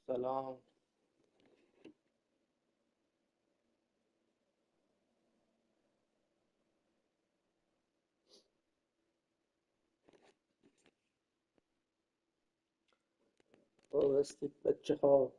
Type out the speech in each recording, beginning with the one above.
سلام. بستید بچه ها.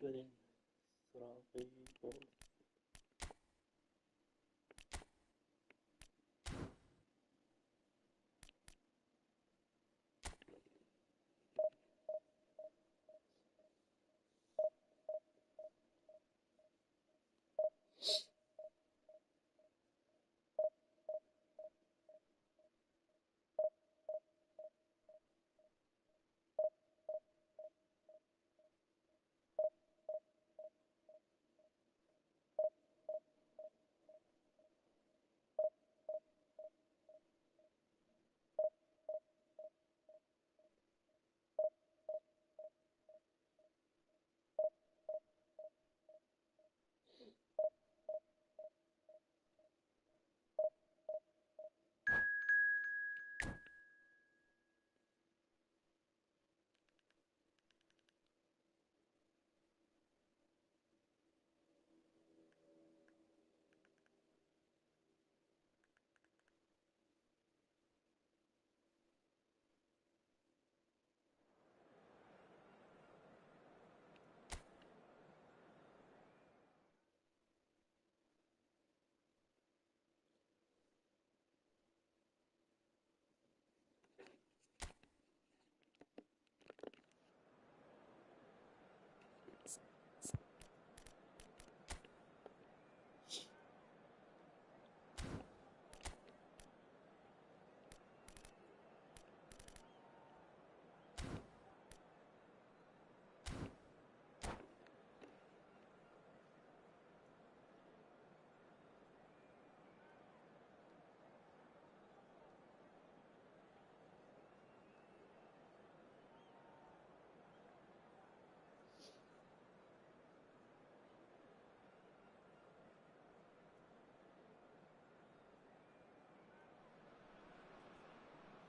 بریم سراغ eFootball.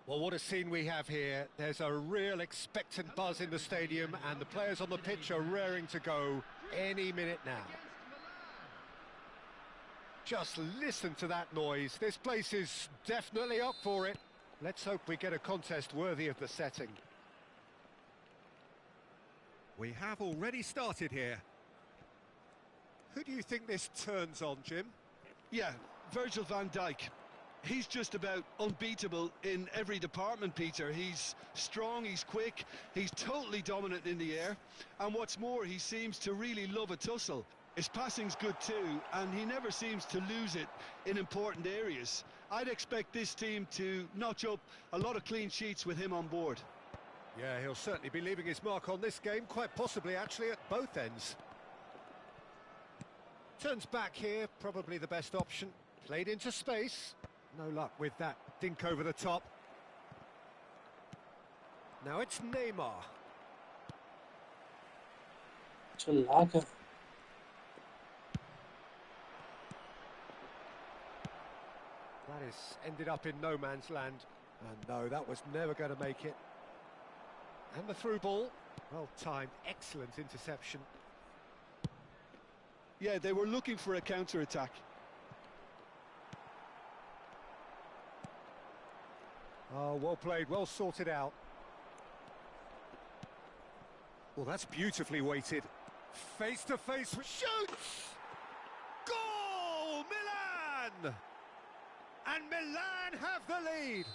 Well, what a scene we have here. There's a real expectant buzz in the stadium and the players on the pitch are raring to go any minute now. Just listen to that noise. This place is definitely up for it. Let's hope we get a contest worthy of the setting. We have already started here. Who do you think this turns on, Jim? Yeah, Virgil van Dijk. He's just about unbeatable in every department, Peter. He's strong, he's quick, he's totally dominant in the air. And what's more, he seems to really love a tussle. His passing's good too, and he never seems to lose it in important areas. I'd expect this team to notch up a lot of clean sheets with him on board. Yeah, he'll certainly be leaving his mark on this game, quite possibly actually at both ends. Turns back here, probably the best option. Played into space. No luck with that dink over the top. Now it's Neymar. Chalaca. That is ended up in no man's land. And no, that was never going to make it. And the through ball. Well timed, excellent interception. Yeah, they were looking for a counter-attack. Oh, well played, well sorted out. Well, that's beautifully weighted. Face to face with shoots! Goal! Milan! And Milan have the lead.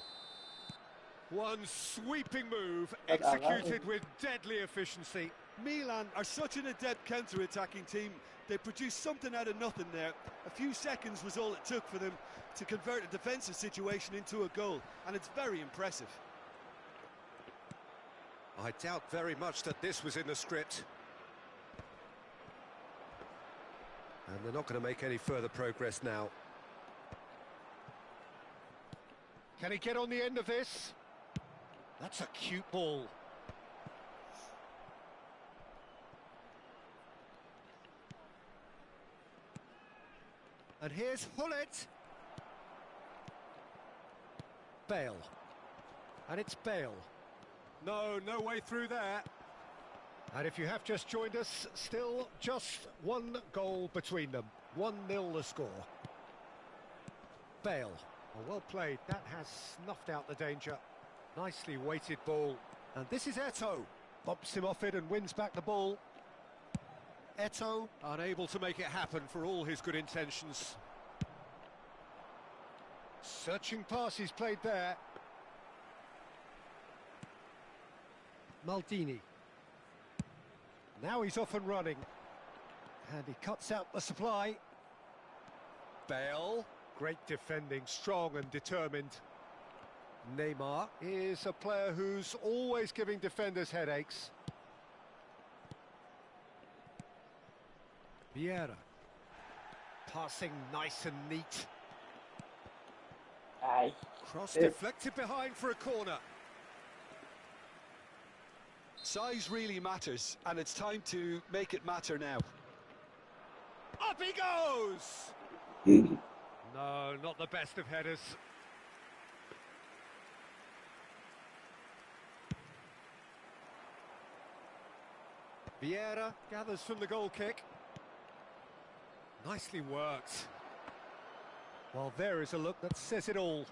One sweeping move, executed with deadly efficiency. Milan are such an adept counter-attacking team. They produced something out of nothing there. A few seconds was all it took for them to convert a defensive situation into a goal, and it's very impressive. I doubt very much that this was in the script. And they're not going to make any further progress now. Can he get on the end of this? That's a cute ball. And here's Hullet. Bale. And it's Bale. No way through there. And if you have just joined us, still just one goal between them. 1-0 the score. Bale. Oh, well played. That has snuffed out the danger. Nicely weighted ball. And this is Eto'o. Bumps him off it and wins back the ball. Eto'o unable to make it happen for all his good intentions. Searching pass he's played there. Maldini. Now he's off and running. And he cuts out the supply. Bale. Great defending, strong and determined. Neymar is a player who's always giving defenders headaches. Vieira. Passing nice and neat. Aye. Cross deflected behind for a corner. Size really matters, and it's time to make it matter now. Up he goes! No, not the best of headers. Vieira gathers from the goal kick. Nicely worked. Well, there is a look that says it all.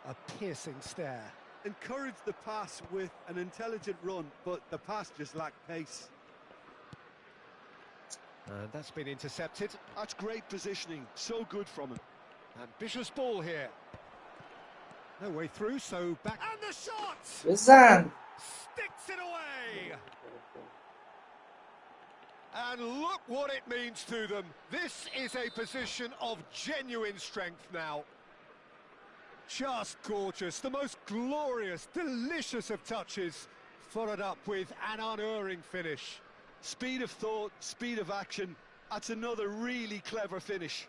A piercing stare. Encouraged the pass with an intelligent run, but the pass just lacked pace. And that's been intercepted. That's great positioning, so good from him. Ambitious ball here. No way through, so back. And the shot! Listen. Sticks it away! And look what it means to them. This is a position of genuine strength now. Just gorgeous, the most glorious, delicious of touches, followed up with an unerring finish. Speed of thought, speed of action, that's another really clever finish.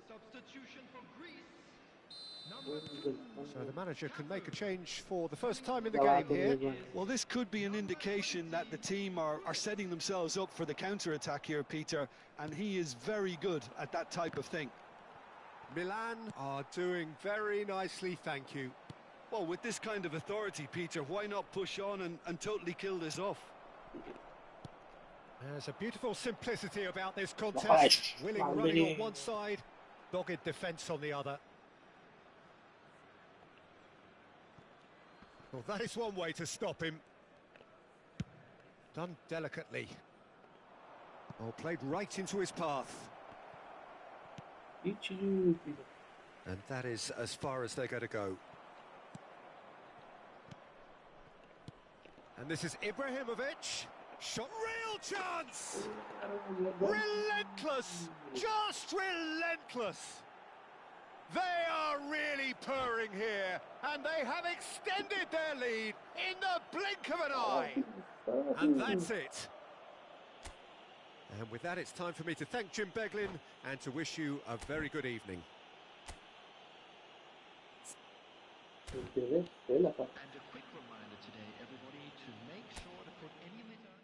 Substitution for Greece. Number 2. So the manager can make a change for the first time in the game here. Well, this could be an indication that the team are setting themselves up for the counter-attack here, Peter, and he is very good at that type of thing. Milan are doing very nicely, thank you. Well, with this kind of authority, Peter, why not push on and totally kill this off? There's a beautiful simplicity about this contest. Willing running on one side, dogged defence on the other. Well, that is one way to stop him. Done delicately. Oh, played right into his path. And that is as far as they're going to go. And this is Ibrahimovic. Shot, real chance! Relentless! Just relentless! They are really purring here, and they have extended their lead in the blink of an eye. And that's it. And with that, it's time for me to thank Jim Beglin and to wish you a very good evening. And a quick reminder today, everybody, to make sure to put any litter.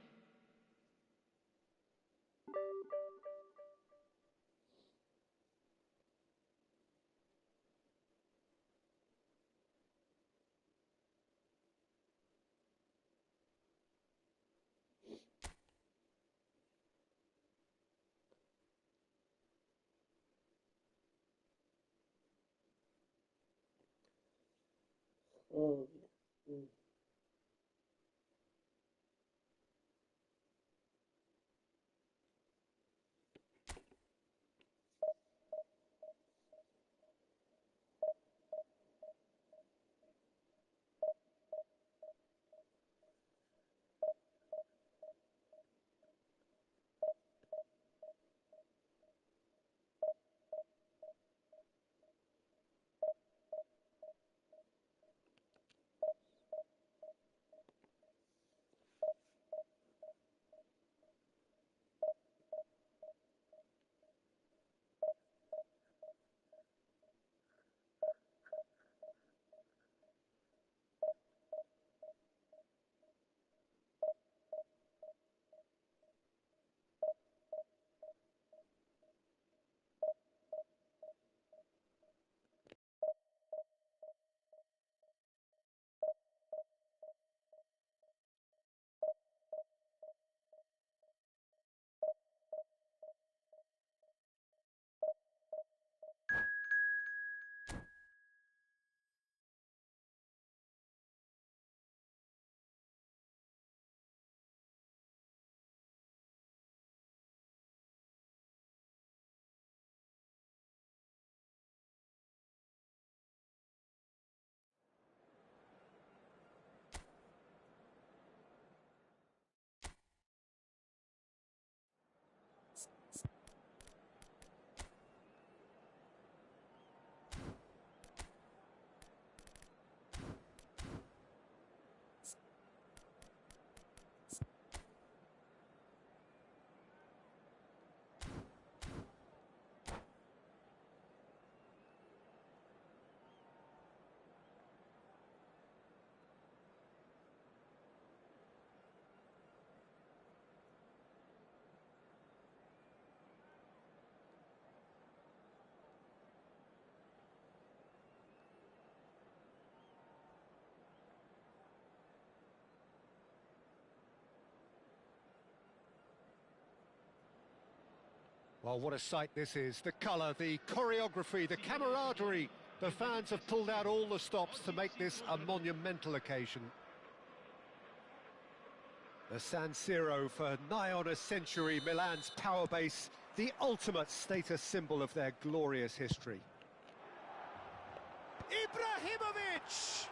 Oh, Well, what a sight this is. The colour, the choreography, the camaraderie. The fans have pulled out all the stops to make this a monumental occasion. The San Siro for nigh on a century, Milan's power base, the ultimate status symbol of their glorious history. Ibrahimovic!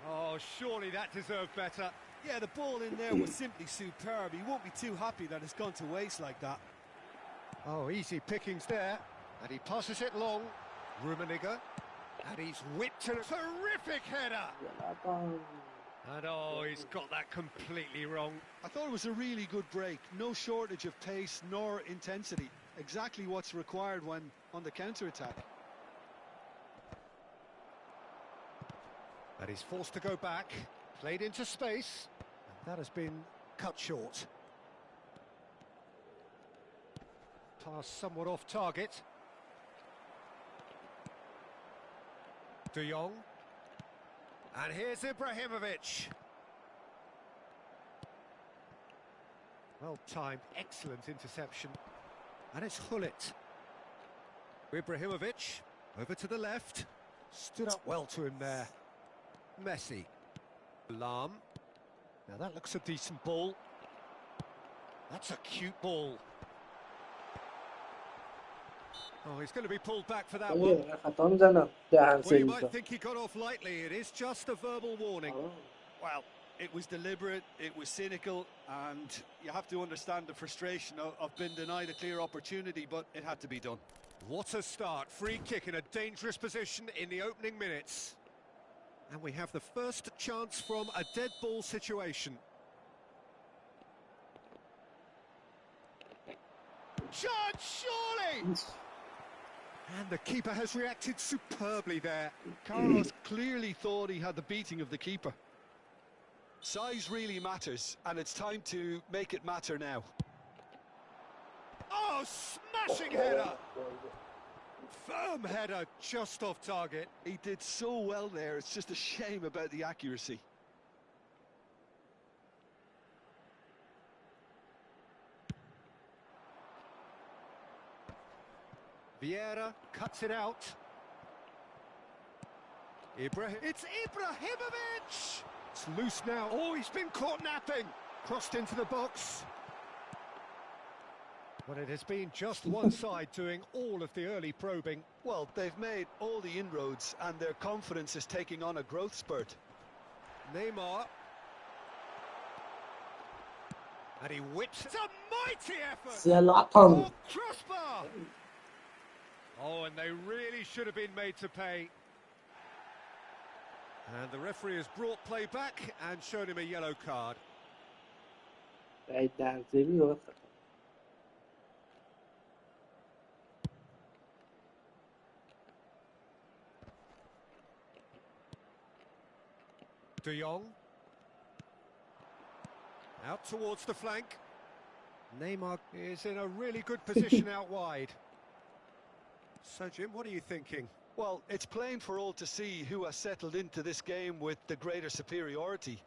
Oh, surely that deserved better. Yeah, the ball in there was simply superb. He won't be too happy that it's gone to waste like that. Oh, easy pickings there. And he passes it long. Rummenigge. And he's whipped a terrific header. And oh, he's got that completely wrong. I thought it was a really good break. No shortage of pace nor intensity. Exactly what's required when on the counter-attack. And he's forced to go back. Played into space. And that has been cut short. Pass somewhat off target. De Jong. And here's Ibrahimovic. Well timed, excellent interception. And it's Hullet. Ibrahimovic, over to the left. Stood up well to him there. Messi. Lahm. Now that looks a decent ball. That's a cute ball. Oh, he's going to be pulled back for that one. خطا میزنم دهن Well, you سرویسا. might think he got off lightly. It is just a verbal warning. Well, it was deliberate, it was cynical, and you have to understand the frustration of being denied a clear opportunity, but it had to be done. What a start. Free kick in a dangerous position in the opening minutes. And we have the first chance from a dead ball situation. Chance, surely! And the keeper has reacted superbly there. Carlos clearly thought he had the beating of the keeper. Size really matters, and it's time to make it matter now. Oh, smashing header! Firm header, just off target. He did so well there, it's just a shame about the accuracy. Vieira cuts it out. It's Ibrahimovic! It's loose now. Oh, he's been caught napping. Crossed into the box. But it has been just one side doing all of the early probing. Well, they've made all the inroads, and their confidence is taking on a growth spurt. Neymar. And he whips. It's a mighty effort! زلاتان. Oh, crossbar! Oh, and they really should have been made to pay. And the referee has brought play back and shown him a yellow card. بعید دهن سرویس رو بخور. De Jong. Out towards the flank. Neymar is in a really good position out wide. So, Jim, what are you thinking? Well, it's plain for all to see who has settled into this game with the greater superiority.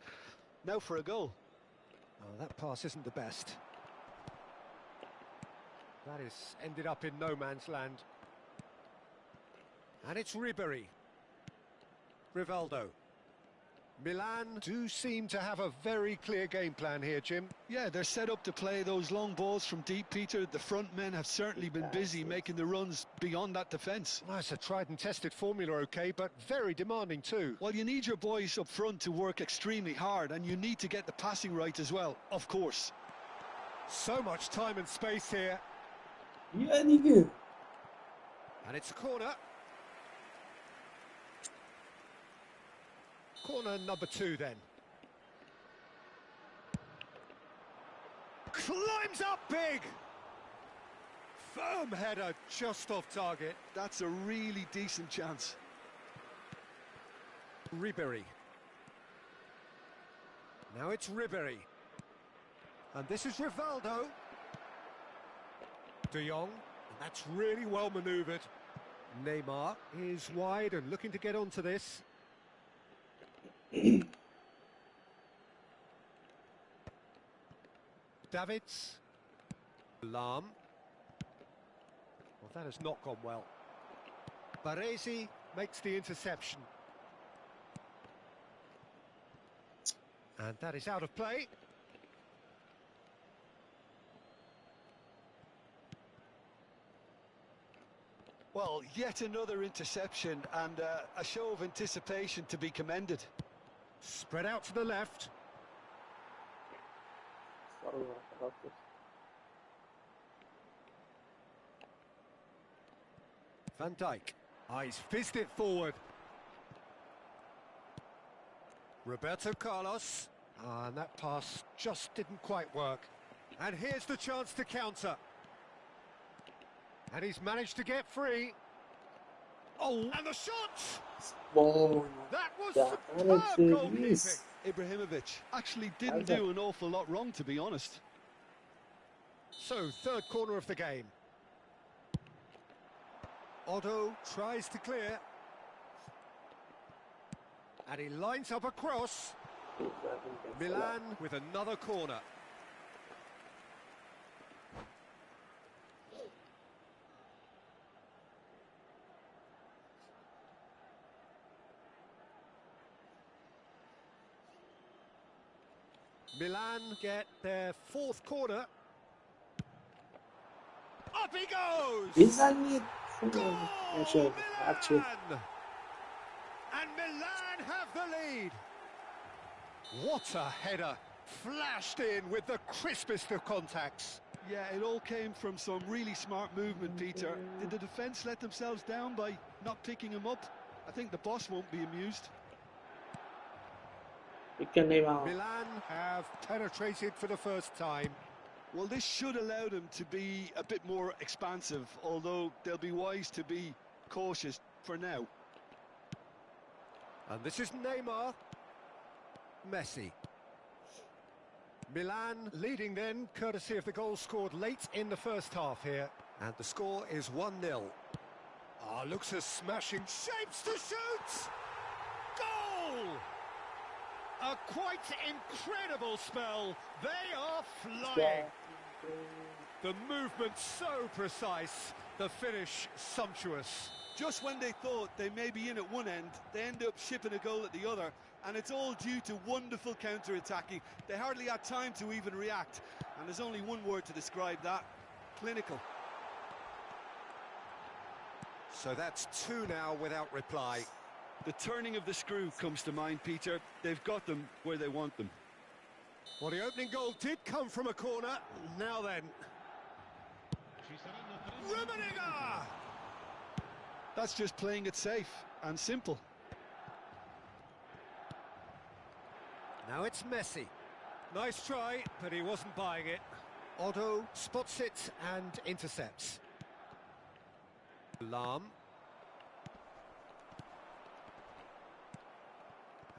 Now for a goal. Oh, that pass isn't the best. That is ended up in no man's land. And it's Ribery. Rivaldo. Milan do seem to have a very clear game plan here, Jim. Yeah, they're set up to play those long balls from deep, Peter. The front men have certainly been busy making the runs beyond that defence. Well, it's a tried and tested formula, OK, but very demanding too. Well, you need your boys up front to work extremely hard, and you need to get the passing right as well, of course. So much time and space here. بیا دیگه. And it's a corner. Corner number 2 then. Climbs up big. Firm header just off target. That's a really decent chance. Ribery. Now it's Ribery. And this is Rivaldo. De Jong. And that's really well manoeuvred. Neymar is wide and looking to get onto this. Davids. Lahm. that has not gone well. Baresi makes the interception. And that is out of play. Well, yet another interception and a show of anticipation to be commended. Spread out to the left. Van Dijk. He's fizzed it forward. Roberto Carlos. And that pass just didn't quite work. And here's the chance to counter. And he's managed to get free. Oh, and the shot! Bom. That was Yeah, superb Alex goalkeeping. Davis. Ibrahimovic actually didn't do an awful lot wrong, to be honest. So, third corner of the game. Otto tries to clear. And he lines up a cross. Milan with another corner. Milan get their fourth corner. Up he goes! بزنید Goal! نشه هرچی Milan! And Milan have the lead. What a header! Flashed in with the crispest of contacts. Yeah, it all came from some really smart movement, Peter. Did the defence let themselves down by not picking him up? I think the boss won't be amused. Milan have penetrated for the first time. Well, this should allow them to be a bit more expansive, although they'll be wise to be cautious for now. And this is Neymar. Messi. Milan leading then, courtesy of the goal scored late in the first half here. And the score is 1-0. Ah, looks a smashing shapes to shoot! Goal! A quite incredible spell. They are flying. The movement so precise, the finish sumptuous. Just when they thought they may be in at one end, they end up shipping a goal at the other, and it's all due to wonderful counter-attacking. They hardly had time to even react, and there's only one word to describe that: clinical. So that's two now without reply. The turning of the screw comes to mind, Peter. They've got them where they want them. Well, the opening goal did come from a corner. Now then. Rummenigge! That's just playing it safe and simple. Now it's Messi. Nice try, but he wasn't buying it. Otto spots it and intercepts. Lahm.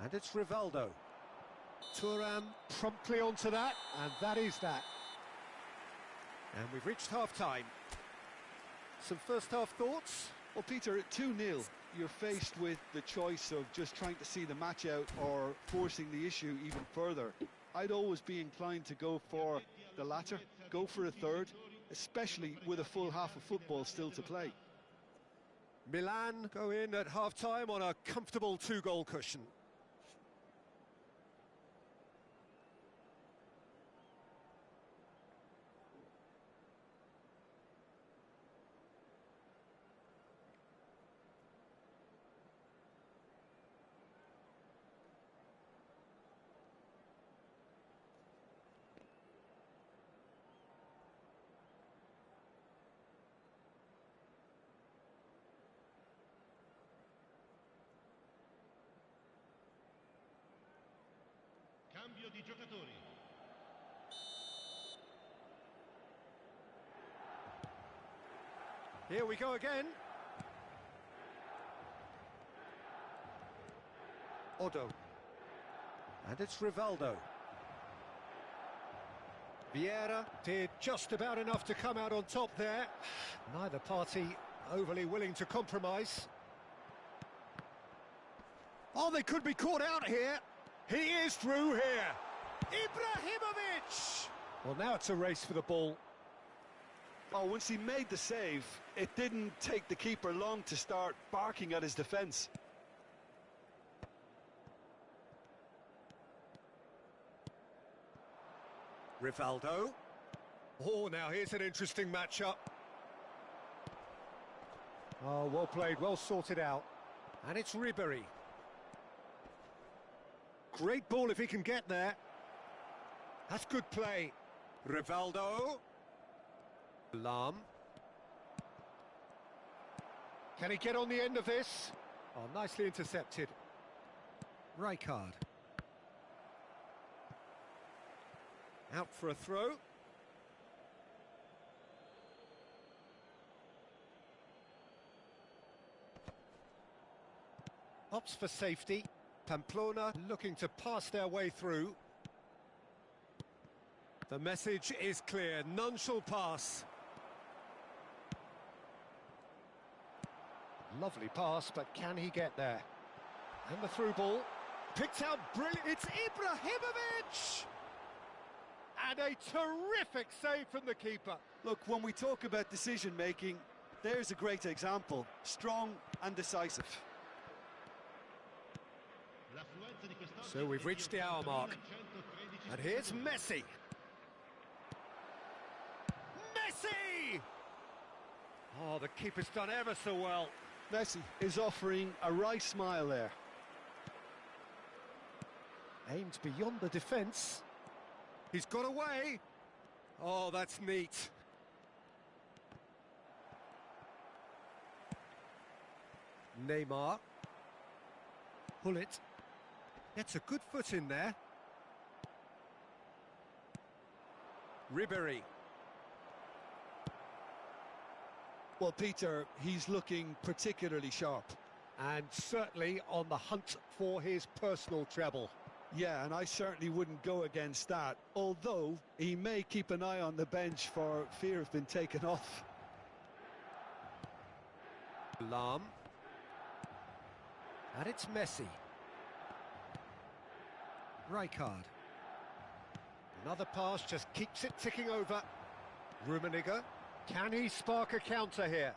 And it's Rivaldo. Thuram promptly onto that, and that is that. And we've reached half-time. Some first-half thoughts? Well, Peter, at 2-0, you're faced with the choice of just trying to see the match out or forcing the issue even further. I'd always be inclined to go for the latter, go for a third, especially with a full half of football still to play. Milan go in at half-time on a comfortable two-goal cushion. Cambio di giocatori. Here we go again. Otto. And it's Rivaldo. Vieira did just about enough to come out on top there. Neither party overly willing to compromise. Oh, they could be caught out here. He is through here. Ibrahimovic! Well, now it's a race for the ball. Oh, once he made the save, it didn't take the keeper long to start barking at his defence. Rivaldo. Oh, now here's an interesting matchup. Oh, well played, well sorted out. And it's Ribery. Great ball if he can get there. That's good play. Rivaldo. Lam. Can he get on the end of this? Oh, nicely intercepted. Rijkaard. Out for a throw. Opts for safety. Pamplona looking to pass their way through. The message is clear, none shall pass. Lovely pass, but can he get there? And the through ball. Picked out brilliant. It's Ibrahimovic! And a terrific save from the keeper. Look, when we talk about decision-making, there's a great example. Strong and decisive. So we've reached the hour mark. And here's Messi. Messi! Oh, the keeper's done ever so well. Messi is offering a wry smile there. Aimed beyond the defence. He's got away. Oh, that's neat. Neymar. Hullet. Gets a good foot in there. Ribery. Well, Peter, he's looking particularly sharp. And certainly on the hunt for his personal treble. Yeah, and I certainly wouldn't go against that, although he may keep an eye on the bench for fear of being taken off. Lam. And it's Messi. Rijkaard. Another pass just keeps it ticking over. Rummenigge. Can he spark a counter here?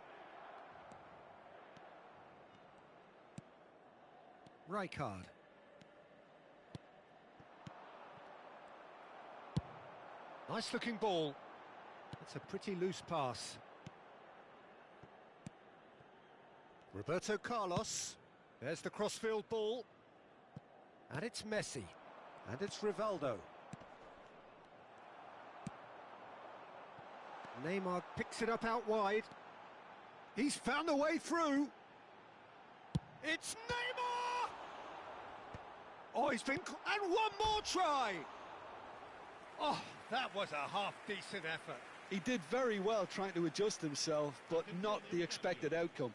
Rijkaard. Nice looking ball. It's a pretty loose pass. Roberto Carlos. There's the crossfield ball. And it's Messi. And it's Rivaldo. Neymar picks it up out wide. He's found a way through. It's Neymar! Oh, he's been... And one more try! Oh, that was a half-decent effort. He did very well trying to adjust himself, but not the expected outcome.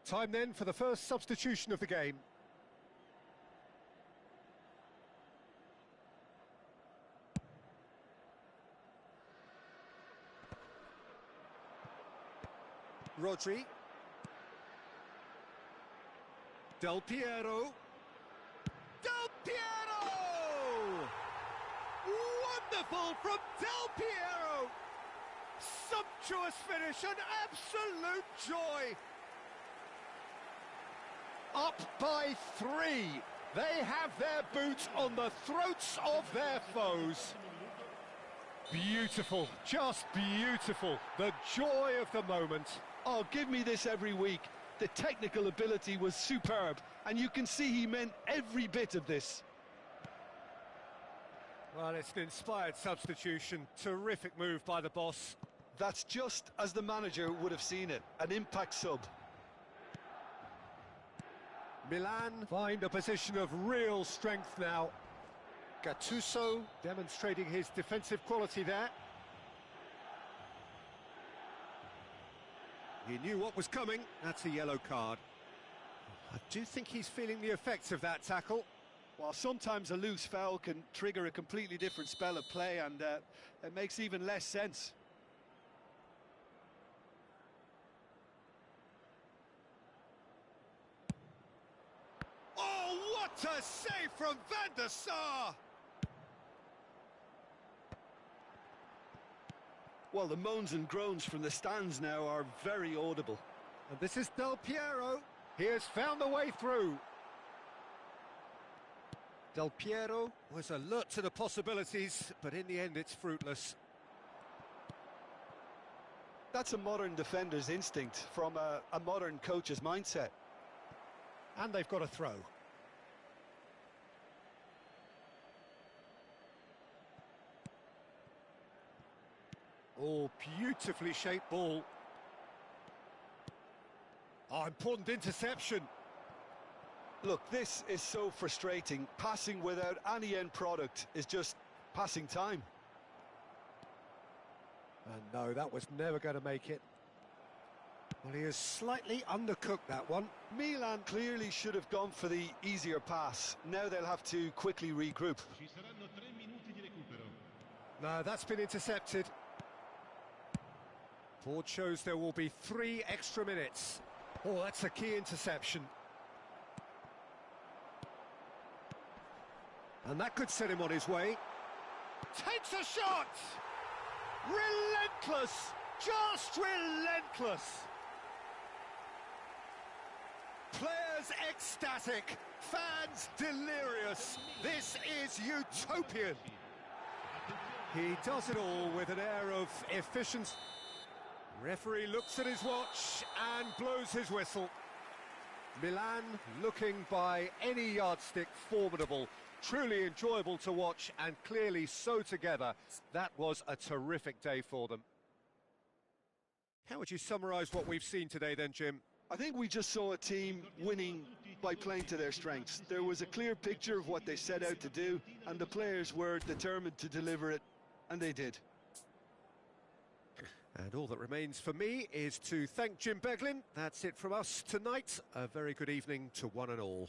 Time then for the first substitution of the game. Rodri. Del Piero. Del Piero! Wonderful from Del Piero! Sumptuous finish, an absolute joy! Up by 3. They have their boot on the throats of their foes. Beautiful, just beautiful. The joy of the moment. Oh, give me this every week. The technical ability was superb, and you can see he meant every bit of this. Well, it's an inspired substitution. Terrific move by the boss. That's just as the manager would have seen it, an impact sub. Milan find a position of real strength now. Gattuso demonstrating his defensive quality there. He knew what was coming. That's a yellow card. I do think he's feeling the effects of that tackle. Well, sometimes a loose foul can trigger a completely different spell of play, and it makes even less sense. Oh, what a save from Van der Sar! Well, the moans and groans from the stands now are very audible. And this is Del Piero. He has found the way through. Del Piero was alert to the possibilities, but in the end it's fruitless. That's a modern defender's instinct from a modern coach's mindset. And they've got a throw. Oh, beautifully shaped ball. Oh, important interception. Look, this is so frustrating. Passing without any end product is just passing time. And no, that was never going to make it. Well, he has slightly undercooked that one. Milan clearly should have gone for the easier pass. Now they'll have to quickly regroup. Ci saranno 3 minuti di recupero. No, that's been intercepted. Board shows there will be 3 extra minutes. Oh, that's a key interception. And that could set him on his way. Takes a shot! Relentless! Just relentless! Players ecstatic, fans delirious. This is utopian. He does it all with an air of efficiency. Referee looks at his watch and blows his whistle. Milan looking by any yardstick formidable. Truly enjoyable to watch and clearly so together. That was a terrific day for them. How would you summarise what we've seen today then, Jim? I think we just saw a team winning by playing to their strengths. There was a clear picture of what they set out to do, and the players were determined to deliver it, and they did. And all that remains for me is to thank Jim Beglin. That's it from us tonight. A very good evening to one and all.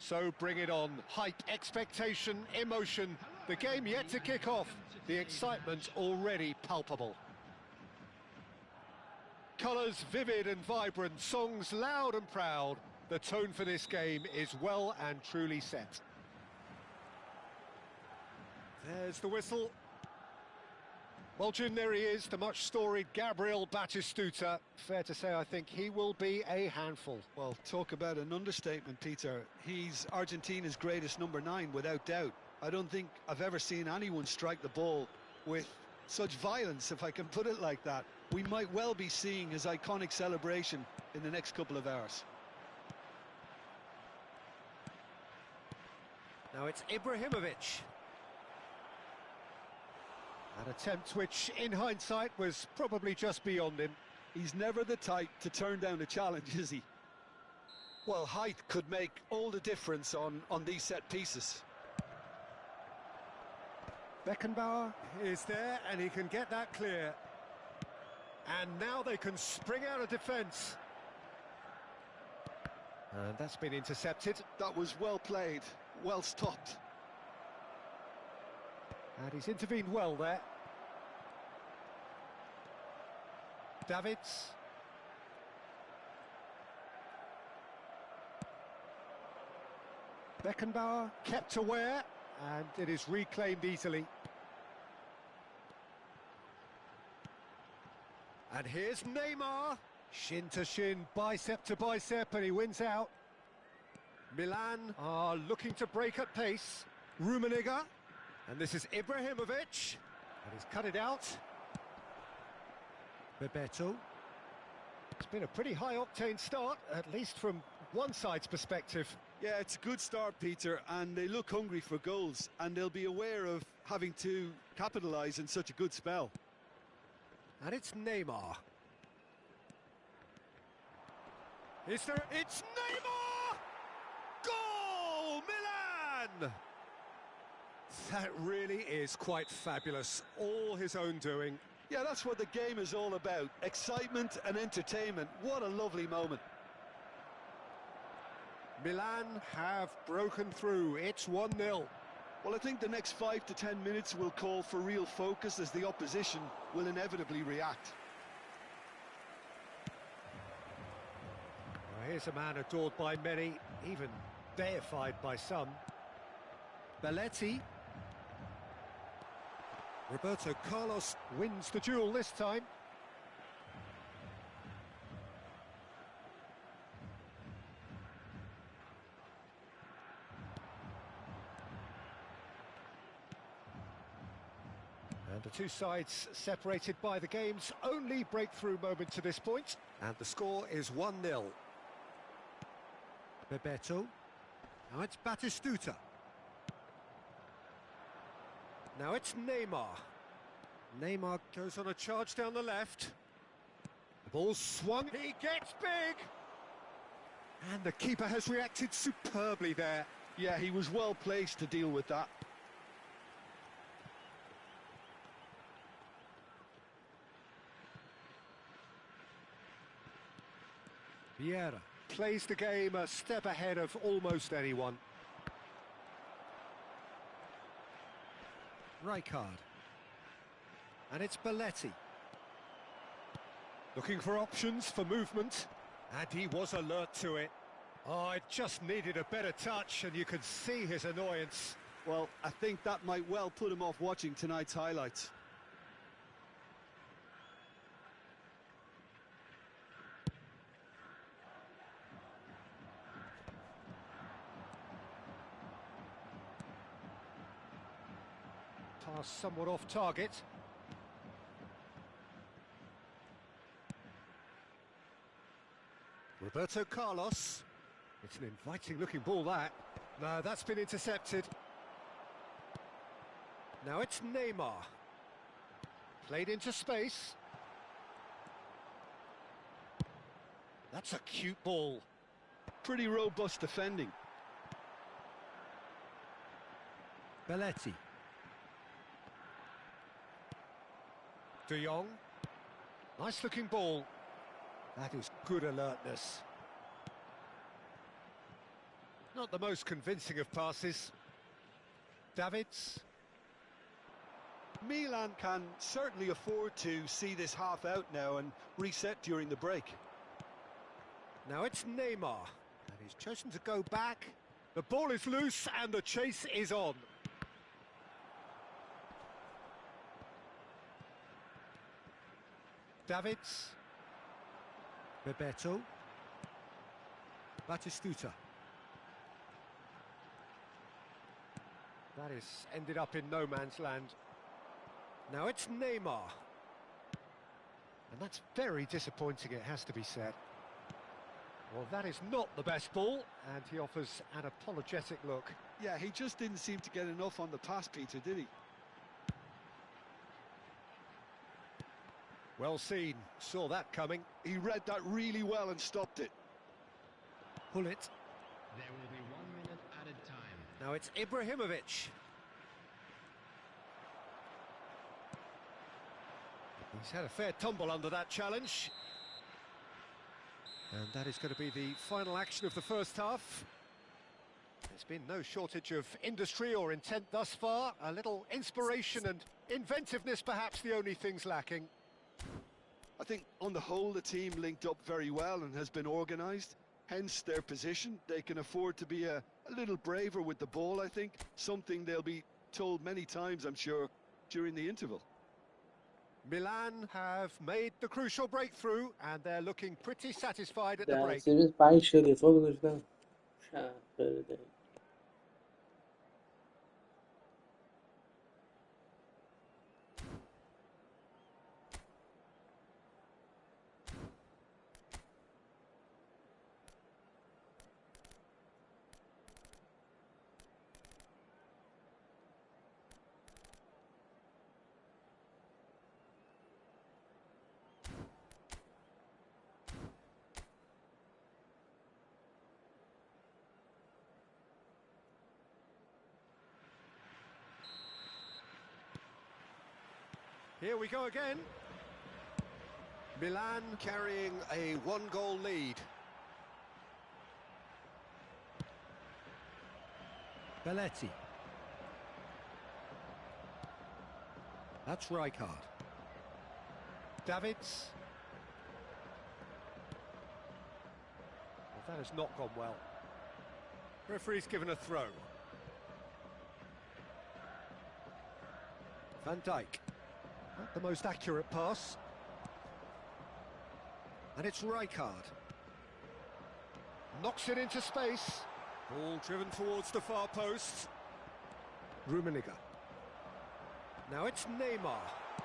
So bring it on. Hype, expectation, emotion. The game yet to kick off. The excitement already palpable. Colours vivid and vibrant, songs loud and proud. The tone for this game is well and truly set. There's the whistle. Well, Jim, there he is, the much-storied Gabriel Batistuta. Fair to say, I think he will be a handful. Well, talk about an understatement, Peter. He's Argentina's greatest number 9, without doubt. I don't think I've ever seen anyone strike the ball with such violence, if I can put it like that. We might well be seeing his iconic celebration in the next couple of hours. Now it's Ibrahimovic. An attempt which, in hindsight, was probably just beyond him. He's never the type to turn down a challenge, is he? Well, height could make all the difference on these set pieces. Beckenbauer is there, and he can get that clear. And now they can spring out of defence. And that's been intercepted. That was well played, well stopped. And he's intervened well there. Davids. Beckenbauer kept aware, and it is reclaimed easily. And here's Neymar. Shin to shin, bicep to bicep, and he wins out. Milan are looking to break at pace. Rummenigge. And this is Ibrahimovic, and he's cut it out. Bebeto. It's been a pretty high-octane start, at least from one side's perspective. Yeah, it's a good start, Peter, and they look hungry for goals, and they'll be aware of having to capitalise in such a good spell. And it's Neymar. It's Neymar! Goal! Milan! That really is quite fabulous, all his own doing. Yeah, that's what the game is all about, excitement and entertainment. What a lovely moment. Milan have broken through, it's 1-0. Well, I think the next 5 to 10 minutes will call for real focus as the opposition will inevitably react. Well, here's a man adored by many, even deified by some. Belletti. Roberto Carlos wins the duel this time. And the two sides separated by the game's only breakthrough moment to this point. And the score is 1-0. Bebeto. Now it's Batistuta. Now it's Neymar. Neymar goes on a charge down the left. The ball's swung. He gets big! And the keeper has reacted superbly there. Yeah, he was well placed to deal with that. Vieira plays the game a step ahead of almost anyone. Rijkaard. And it's Belletti. Looking for options for movement. And he was alert to it. Oh, it just needed a better touch, and you could see his annoyance. Well, I think that might well put him off watching tonight's highlights. Pass somewhat off target. Roberto Carlos. It's an inviting looking ball, that. No, that's been intercepted. Now it's Neymar. Played into space. That's a cute ball. Pretty robust defending. Belletti. De Jong. Nice looking ball. That is good alertness. Not the most convincing of passes. Davids. Milan can certainly afford to see this half out now and reset during the break. Now it's Neymar, and he's chosen to go back. The ball is loose and the chase is on. Davids. Bebeto. Batistuta. That is ended up in no man's land. Now it's Neymar. And that's very disappointing, it has to be said. Well, that is not the best ball, and he offers an apologetic look. Yeah, he just didn't seem to get enough on the pass, Peter, did he? Well seen, saw that coming. He read that really well and stopped it. Pull it. There will be 1 minute added time. Now it's Ibrahimovic. He's had a fair tumble under that challenge. And that is going to be the final action of the first half. There's been no shortage of industry or intent thus far. A little inspiration and inventiveness, perhaps the only things lacking. I think on the whole the team linked up very well and has been organised, hence their position. They can afford to be a little braver with the ball, I think, something they'll be told many times, I'm sure, during the interval. Milan have made the crucial breakthrough and they're looking pretty satisfied at the break. درسیمز 5 شریفا گذاشتم شهر برده. Here we go again. Milan carrying a 1-goal lead. Belletti. That's Rijkaard. Davids. Well, that has not gone well. Referee's given a throw. Van Dijk. Not the most accurate pass. And it's Rijkaard. Knocks it into space. Ball driven towards the far post. Rummenigge. Now it's Neymar.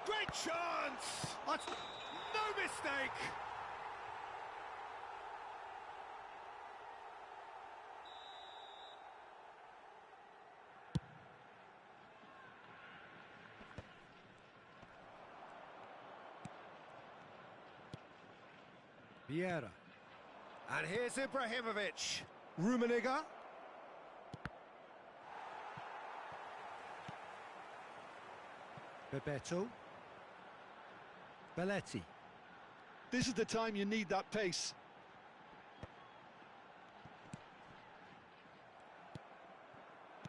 Great chance! That's no mistake! Vieira. And here's Ibrahimovic. Rummenigge. Bebeto. Belletti. This is the time you need that pace.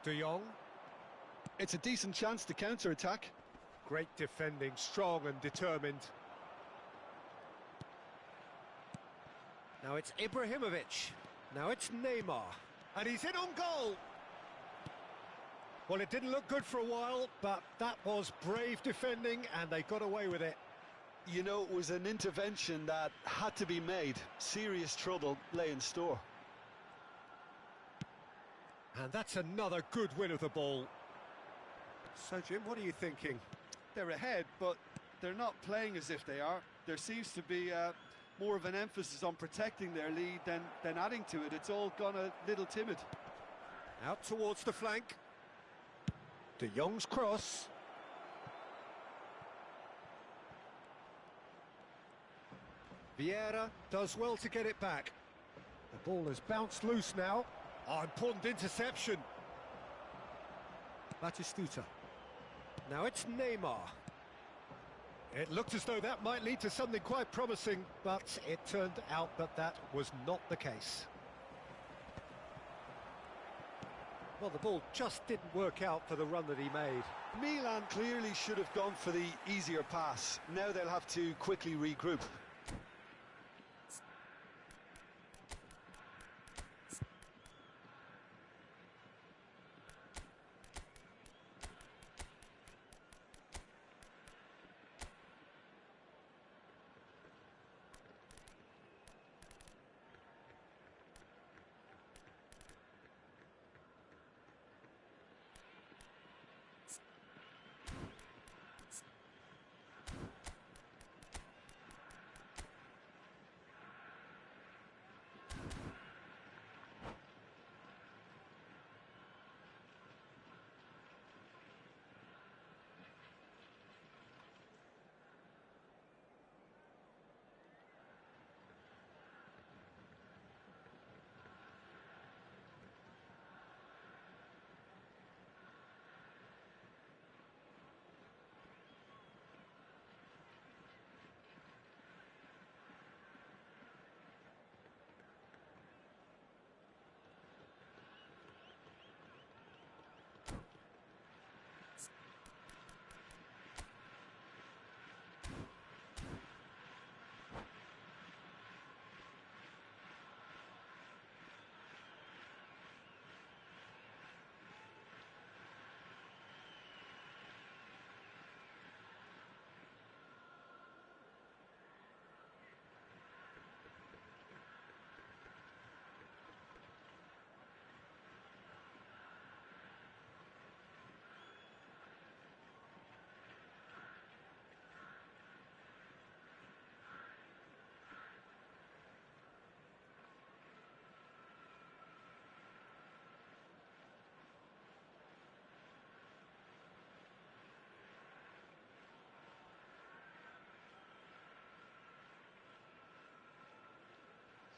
De Jong. It's a decent chance to counter-attack. Great defending, strong and determined. Now it's Ibrahimovic. Now it's Neymar. And he's in on goal. Well, it didn't look good for a while, but that was brave defending and they got away with it. You know, it was an intervention that had to be made. Serious trouble lay in store. And that's another good win of the ball. So, Jim, what are you thinking? They're ahead, but they're not playing as if they are. There seems to be more of an emphasis on protecting their lead than adding to it. It's all gone a little timid. Out towards the flank. De Jong's cross. Vieira does well to get it back. The ball has bounced loose now. Oh, important interception. Batistuta. Now it's Neymar. It looked as though that might lead to something quite promising, but it turned out that that was not the case. Well, the ball just didn't work out for the run that he made. Milan clearly should have gone for the easier pass. Now they'll have to quickly regroup.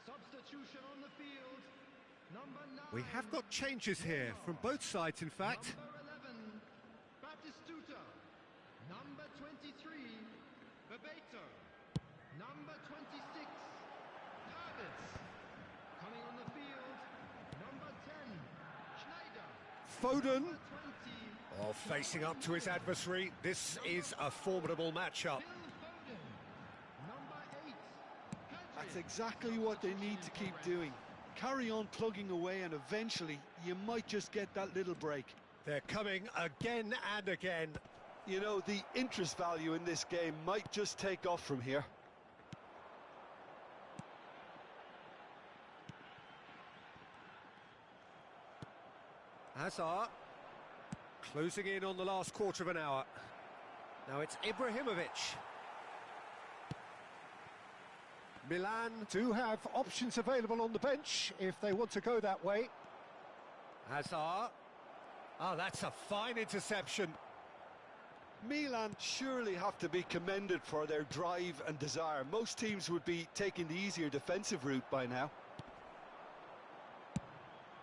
Substitution on the field. Number 9. We have got changes here from both sides, in fact. Number 11, Batistuta. Number 23, Bebeto. Number 26, Davids. Coming on the field, number 10, Schneider. Foden. Number 20, Oh, facing up to his adversary. This is a formidable matchup. Phil Foden. Number 8, That's Pedri. exactly what they need to keep doing. Carry on plugging away and eventually you might just get that little break. They're coming again and again. You know, the interest value in this game might just take off from here. Hazard closing in on the last quarter of an hour. Now it's Ibrahimovic. Milan do have options available on the bench if they want to go that way. Hazard. Oh, that's a fine interception. Milan surely have to be commended for their drive and desire. Most teams would be taking the easier defensive route by now.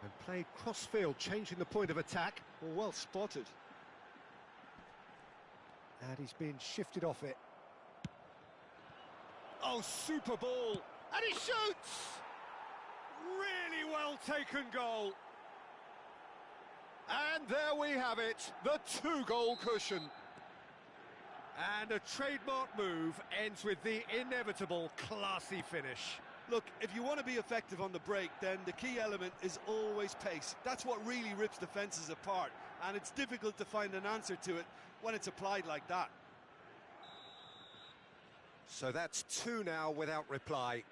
And played cross-field, changing the point of attack. Well spotted. And he's been shifted off it. Oh, super ball! And he shoots! Really well taken goal. And there we have it, the 2-goal cushion. And a trademark move ends with the inevitable classy finish. Look, if you want to be effective on the break, then the key element is always pace. That's what really rips defences apart, and it's difficult to find an answer to it when it's applied like that. So that's 2 now without reply.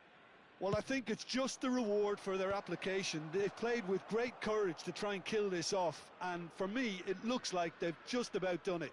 Well, I think it's just the reward for their application. They've played with great courage to try and kill this off, and for me, it looks like they've just about done it.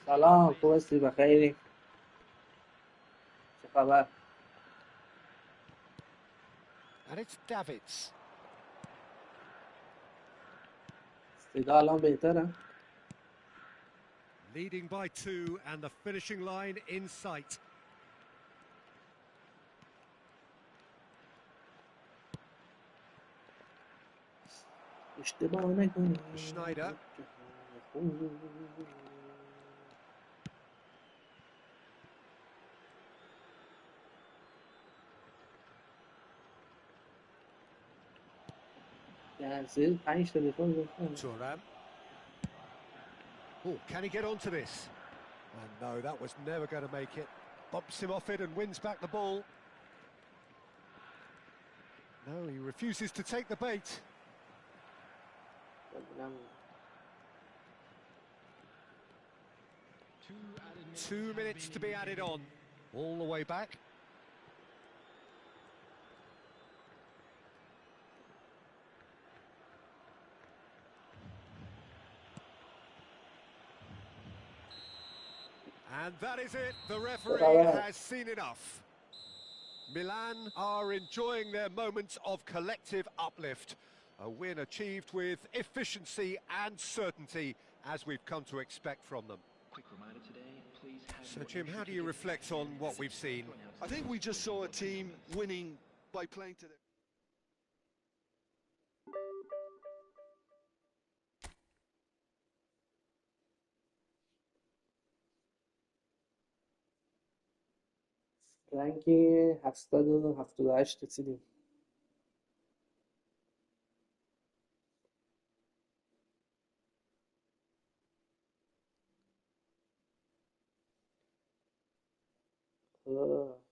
سلام، خوب هستی؟ بخیری؟ چه خبر؟ And it's Davids. صدا الان بهتره؟ Leading by 2 and the finishing line in sight. اشتباه نکنی. Schneider. درسته 5 تلفن گفتم. Thuram. Oh, can he get onto this? And no, that was never going to make it. Bumps him off it and wins back the ball. No, he refuses to take the bait. 2 minutes to be added on. All the way back. And that is it. The referee has seen enough. Milan are enjoying their moments of collective uplift. A win achieved with efficiency and certainty, as we've come to expect from them. Quick reminder today, please have So, Jim, how do you reflect on what we've seen? I think we just saw a team winning by playing to their... رنگ 778 رسیدیم.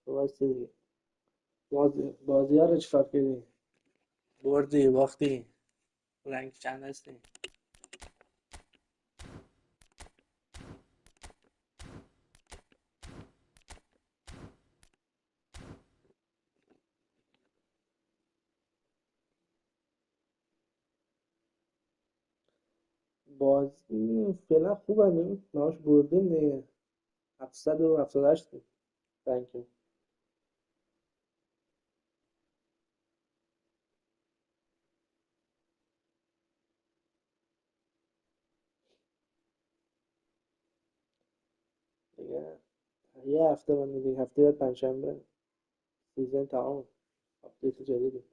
خواسته دیگه. بازی ها رو چیکار کردی؟ بردی، باختی، رنگ چند هستی؟ بازی فعلا خوبه، ماش بردیم دیگه. 778 رنگ. دیگه یه هفته من دیگه، هفته بعد پنجشنبه سیزن تمام. آپدیت جدیده.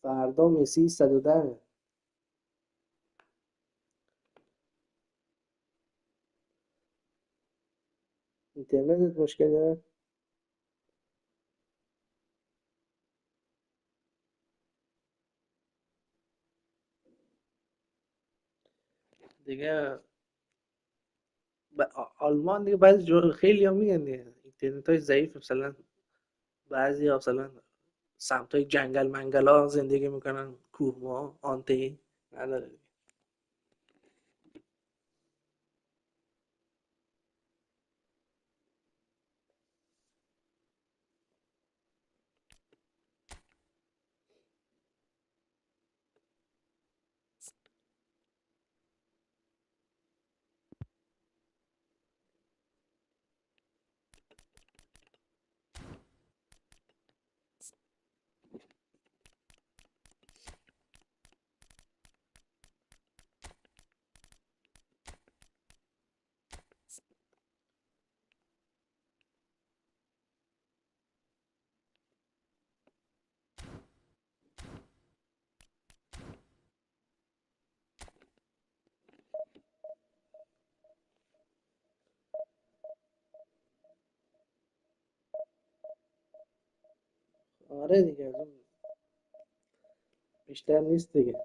فردا مسی 110. اینترنتت مشکل داره؟ دیگه آلمان دیگه بعضی خیلی ها میگن دیگه اینترنت های ضعیف، مثلا بعضی ها مثلا سمت های جنگل منگل ها زندگی میکنن، کوه ما آنتهی نداره. آره دیگه، از اون بیشتر نیست دیگه.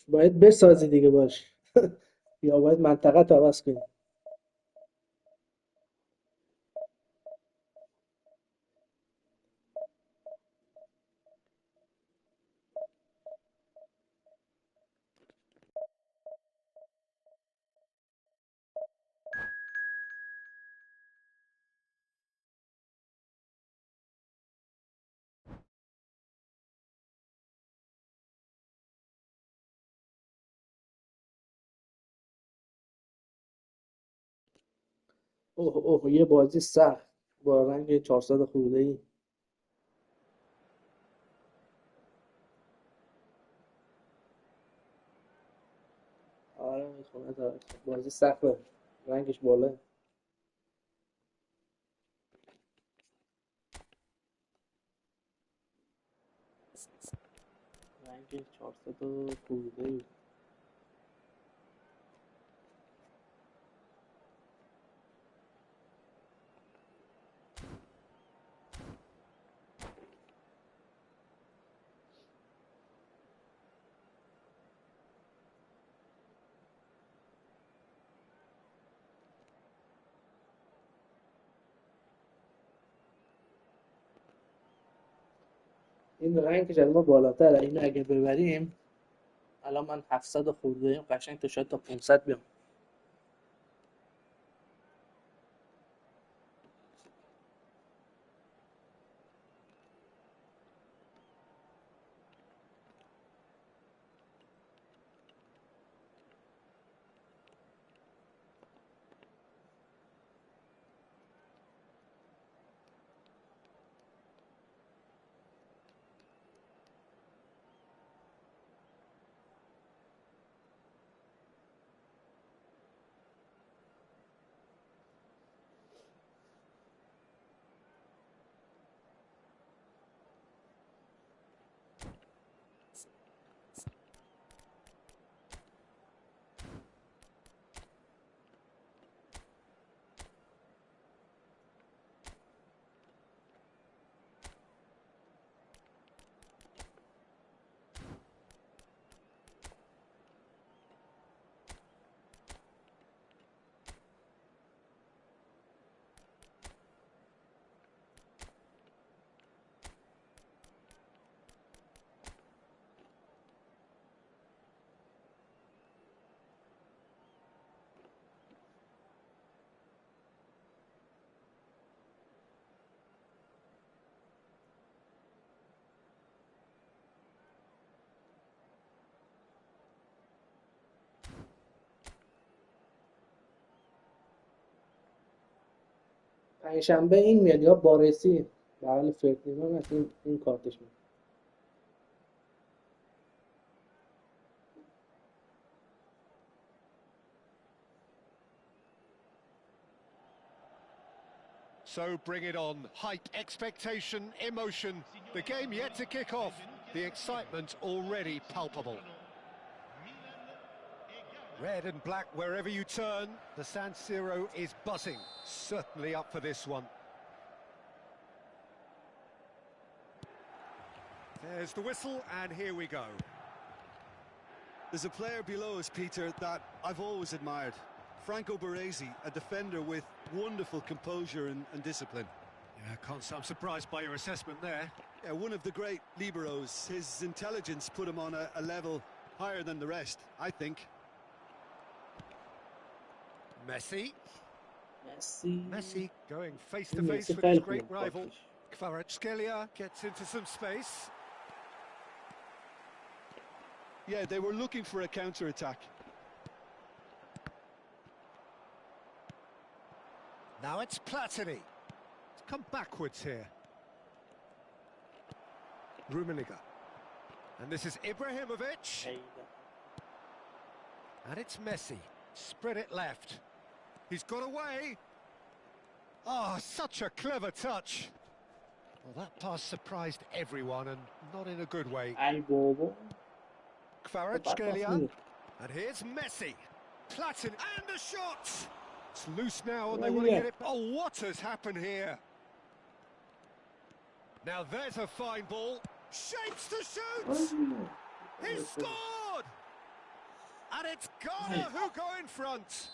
باید بسازی دیگه باش. یا باید منطقه عوض کنی. اوه اوه یه بازی سخت با رنگ 400 خورده ای. آره میخونه داره بازی سخته، رنگش بالا. رنگ 400 خورده ای. این رنگش از ما بالاتره، این اگه ببریم الان من 700 خورده ایم، قشنگ تا شاید تا 500 بیام. پنجشنبه این میاد یا بارسی بغل فردیناند هست، این کارتش میاد. So bring it on. Hype, expectation, emotion. The game yet to kick off. The excitement already palpable. Red and black wherever you turn. The San Siro is buzzing. Certainly up for this one. There's the whistle, and here we go. There's a player below us, Peter, that I've always admired. Franco Baresi, a defender with wonderful composure and discipline. Yeah, can't say I'm surprised by your assessment there. Yeah, one of the great liberos. His intelligence put him on a level higher than the rest, I think. Messi. Messi Going face-to-face with his great rival. Kvaratskhelia gets into some space. Yeah, they were looking for a counter-attack. Now it's Platini. It's come backwards here. Rummenigge. And this is Ibrahimovic. And it's Messi. Spread it left. He's got away. Oh, such a clever touch. Well, that pass surprised everyone, and not in a good way. Kvaratskhelia. And here's Messi. Platini. And the shot! It's loose now, and they want to get it. Oh, what has happened here? Now there's a fine ball. Shapes to shoot! He scored! And it's Ghana who go in front.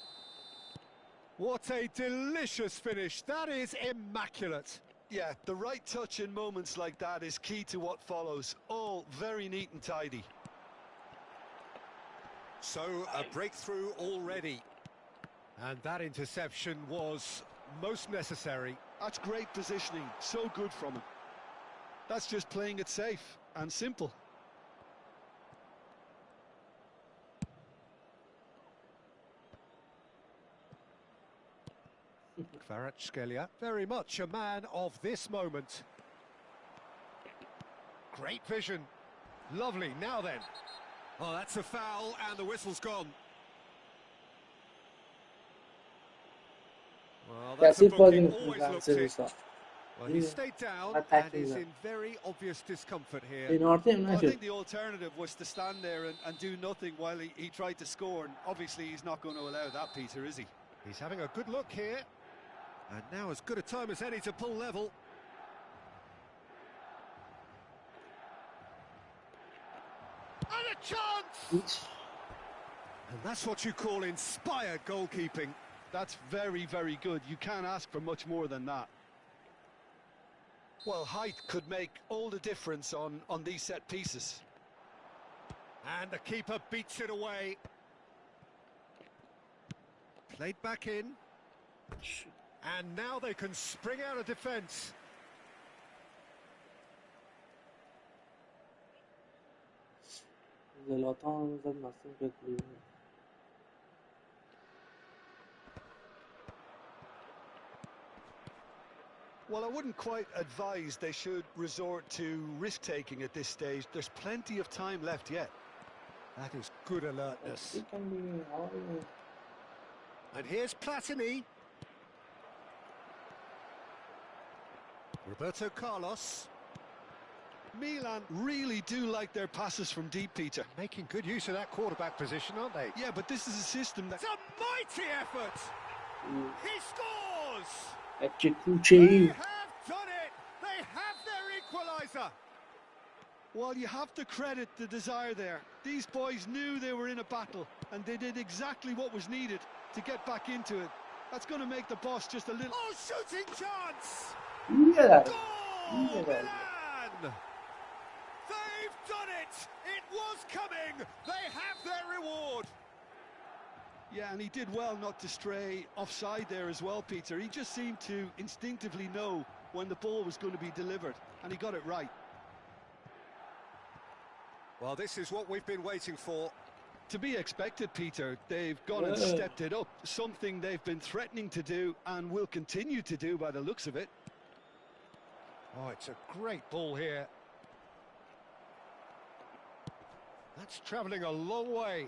What a delicious finish. That is immaculate. Yeah, the right touch in moments like that is key to what follows. All very neat and tidy. So, a breakthrough already. And that interception was most necessary. That's great positioning. So good from him. That's just playing it safe and simple. Kvaratskhelia, very much a man of this moment. Great vision. Lovely, now then. Oh, that's a foul, and the whistle's gone. Well, that's a booking, always looked it. Well, he stayed down and is in very obvious discomfort here. I think the alternative was to stand there and do nothing while he tried to score, and obviously he's not going to allow that, Peter, is he? He's having a good look here. And now as good a time as any to pull level. And a chance! And that's what you call inspired goalkeeping. That's very, very good. You can't ask for much more than that. Well, height could make all the difference on these set pieces. And the keeper beats it away. Played back in. And now they can spring out of defence. Well, I wouldn't quite advise they should resort to risk-taking at this stage. There's plenty of time left yet. That is good alertness. And here's Platini. Roberto Carlos. Milan really do like their passes from deep, Peter. Making good use of that quarterback position, aren't they? Yeah, but this is a system that... It's a mighty effort! He scores! They have done it! They have their equaliser! Well, you have to credit the desire there. These boys knew they were in a battle, and they did exactly what was needed to get back into it. That's going to make the boss just a little... Oh, shooting chance! Yeah. Goal, Milan! They've done it! It was coming! They have their reward! Yeah, and he did well not to stray offside there as well, Peter. He just seemed to instinctively know when the ball was going to be delivered, and he got it right. Well, this is what we've been waiting for. To be expected, Peter. They've gone and stepped it up, something they've been threatening to do and will continue to do by the looks of it. Oh, it's a great ball here. That's travelling a long way.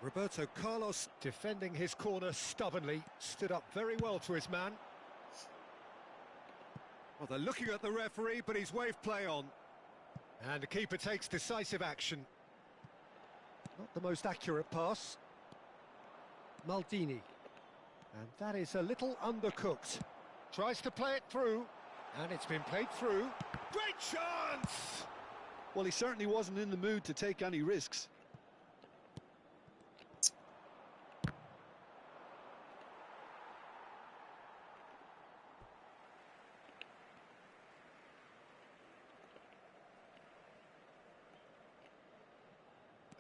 Roberto Carlos defending his corner stubbornly, stood up very well to his man. Well, they're looking at the referee, but he's waved play on. And the keeper takes decisive action. Not the most accurate pass. Maldini. And that is a little undercooked. Tries to play it through, and it's been played through. Great chance! Well, he certainly wasn't in the mood to take any risks.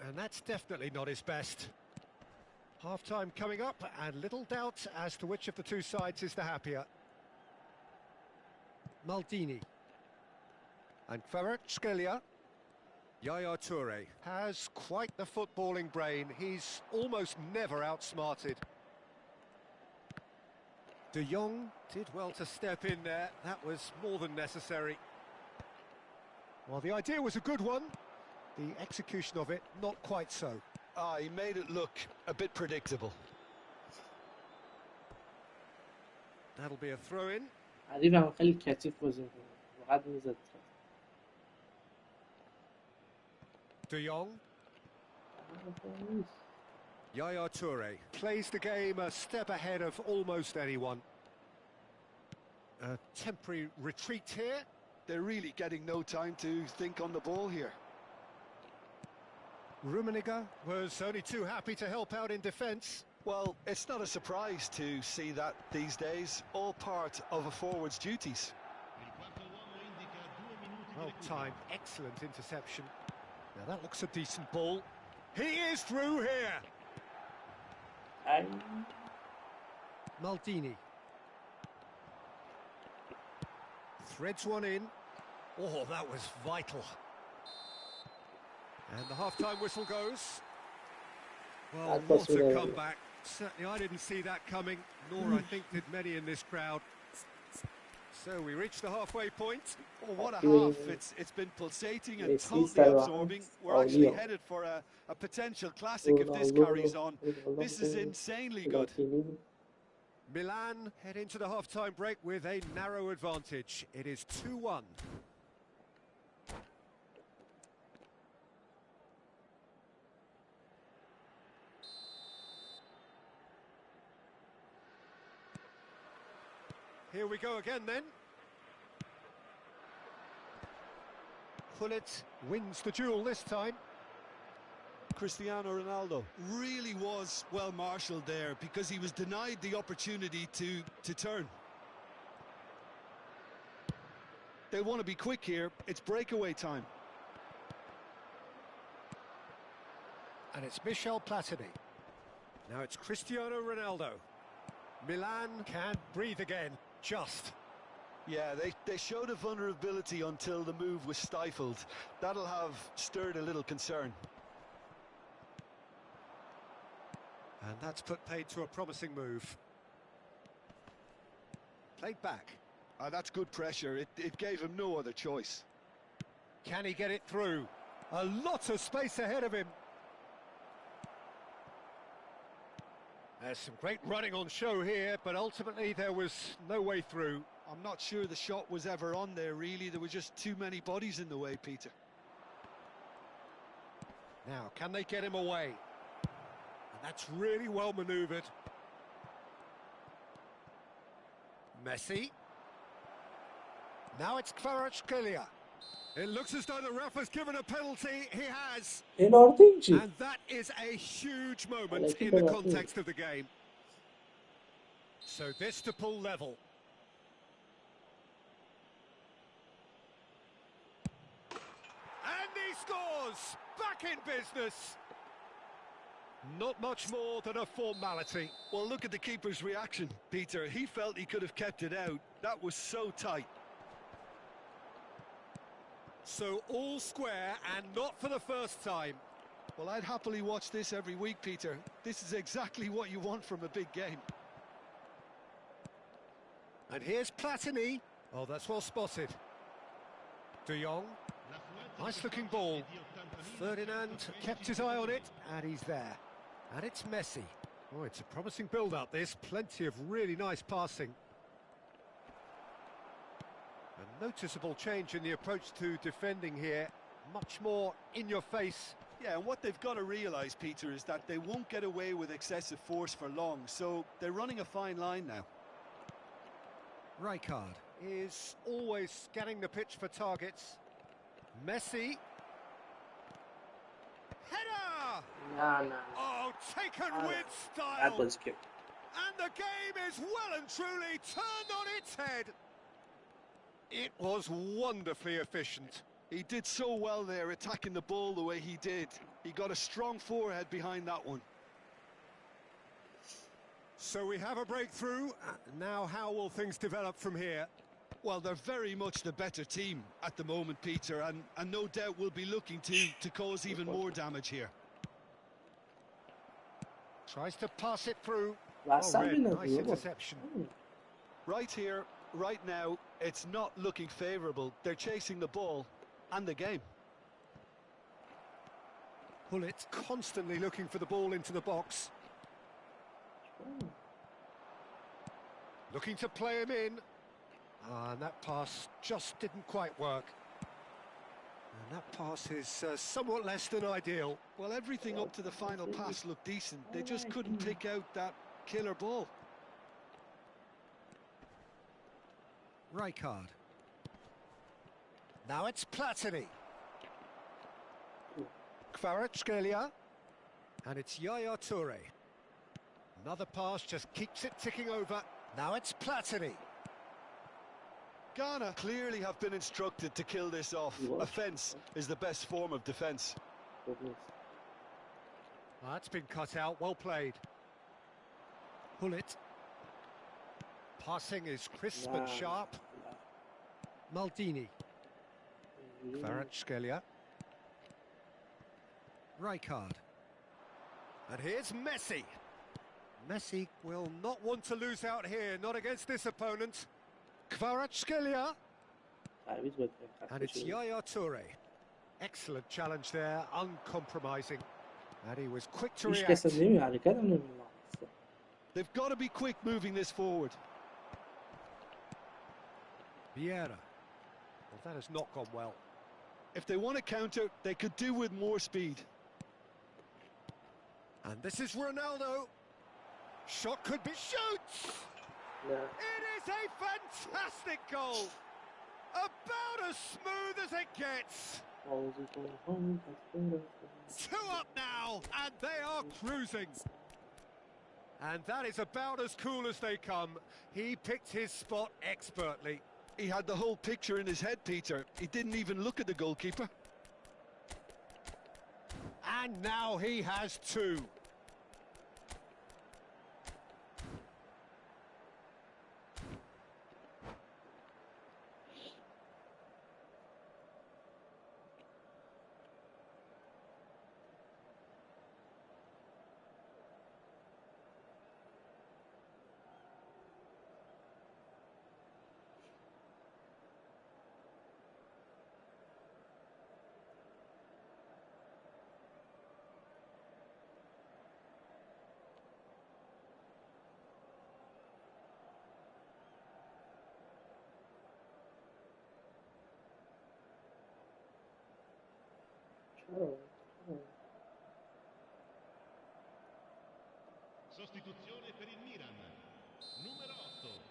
And that's definitely not his best. Half-time coming up, and little doubt as to which of the two sides is the happier. Maldini. And Kvaratskhelia. Yaya Toure has quite the footballing brain. He's almost never outsmarted. De Jong did well to step in there. That was more than necessary. Well, the idea was a good one. The execution of it, not quite so. He made it look a bit predictable. That'll be a throw-in. حریفم خیلی کثیف بازی می‌کنه. واقعا میزد. De Jong. Yaya Toure plays the game a step ahead of almost anyone. A temporary retreat here. They're really getting no time to think on the ball here. Rummenigge was only too happy to help out in defence. Well, it's not a surprise to see that these days, all part of a forward's duties. Well timed, excellent interception. Now that looks a decent ball. He is through here. Maldini. Threads one in. Oh, that was vital. And the half-time whistle goes. Well, what a comeback. Certainly I didn't see that coming, nor I think did many in this crowd. So we reached the halfway point. Oh, what a half. It's been pulsating and totally absorbing. We're actually headed for a potential classic if this carries on. This is insanely good. Milan head into the half-time break with a narrow advantage. It is 2-1. Here we go again then. Gullit wins the duel this time. Cristiano Ronaldo really was well marshalled there because he was denied the opportunity to turn. They want to be quick here. It's breakaway time. And it's Michel Platini. Now it's Cristiano Ronaldo. Milan can't breathe again. Just. Yeah, they showed a vulnerability until the move was stifled. That'll have stirred a little concern. And that's put paid to a promising move. Played back. That's good pressure. It gave him no other choice. Can he get it through? A lot of space ahead of him. There's some great running on show here, but ultimately there was no way through. I'm not sure the shot was ever on there, really. There were just too many bodies in the way, Peter. Now, can they get him away? And that's really well manoeuvred. Messi. Now it's Kvaratskhelia. It looks as though the ref has given a penalty. He has. And that is a huge moment in the context of the game. So this to pull level. And he scores! Back in business. Not much more than a formality. Well, look at the keeper's reaction, Peter. He felt he could have kept it out. That was so tight. So all square, and not for the first time. Well, I'd happily watch this every week, Peter. This is exactly what you want from a big game. And here's Platini. Oh, that's well spotted. De Jong. Nice looking ball. Ferdinand kept his eye on it, and he's there. And it's Messi. Oh, it's a promising build-up, this. Plenty of really nice passing. A noticeable change in the approach to defending here. Much more in your face. Yeah, and what they've got to realise, Peter, is that they won't get away with excessive force for long, so they're running a fine line now. Rijkaard is always scanning the pitch for targets. Messi. Header! No. Oh, taken with style. That was cute. And the game is well and truly turned on its head. It was wonderfully efficient. He did so well there, attacking the ball the way he did. He got a strong forehead behind that one. So we have a breakthrough. Now how will things develop from here? Well, they're very much the better team at the moment, Peter, and no doubt will be looking to cause even more damage here. Tries to pass it through. Nice interception. Right here, right now, it's not looking favourable. They're chasing the ball and the game. Gullit constantly looking for the ball into the box. Looking to play him in. And that pass just didn't quite work. And that pass is somewhat less than ideal. Well, everything up to the final pass looked decent. They just couldn't pick out that killer ball. Rijkaard. Now it's Platini. Kvaratskhelia. And it's Yaya Toure. Another pass just keeps it ticking over. Now it's Platini. Ghana clearly have been instructed to kill this off. Offence is the best form of defence. That's been cut out, well played. Gullit. Passing is crisp and sharp. Maldini. Kvaratskhelia. Rijkaard. And here's Messi. Messi will not want to lose out here, not against this opponent. Kvaratskhelia. And it's Yaya Toure. Excellent challenge there, uncompromising. And he was quick to react. They've got to be quick moving this forward. Vieira. Well, that has not gone well. If they want to counter, they could do with more speed. And this is Ronaldo. Shot could be... Shoots! Yeah. It is a fantastic goal. About as smooth as it gets. 2 up now, and they are cruising. And that is about as cool as they come. He picked his spot expertly. He had the whole picture in his head, Peter. He didn't even look at the goalkeeper. And now he has 2. Sostituzione per il Milan. Numero 8,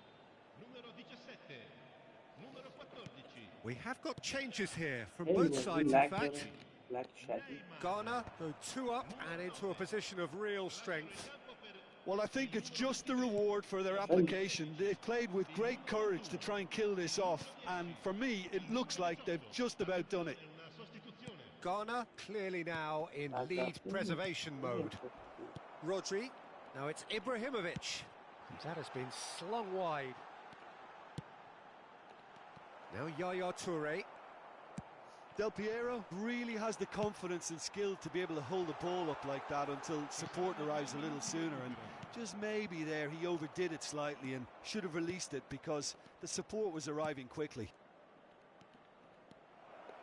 numero 17, numero 14. We have got changes here from both sides, in fact. Ghana go 2 up and into a position of real strength. Well, I think it's just the reward for their application. They've played with great courage to try and kill this off, and for me, it looks like they've just about done it. Ghana clearly now in lead preservation mode. Rodri, now it's Ibrahimovic. That has been slung wide. Now Yaya Toure. Del Piero really has the confidence and skill to be able to hold the ball up like that until support arrives a little sooner, and just maybe there he overdid it slightly and should have released it because the support was arriving quickly.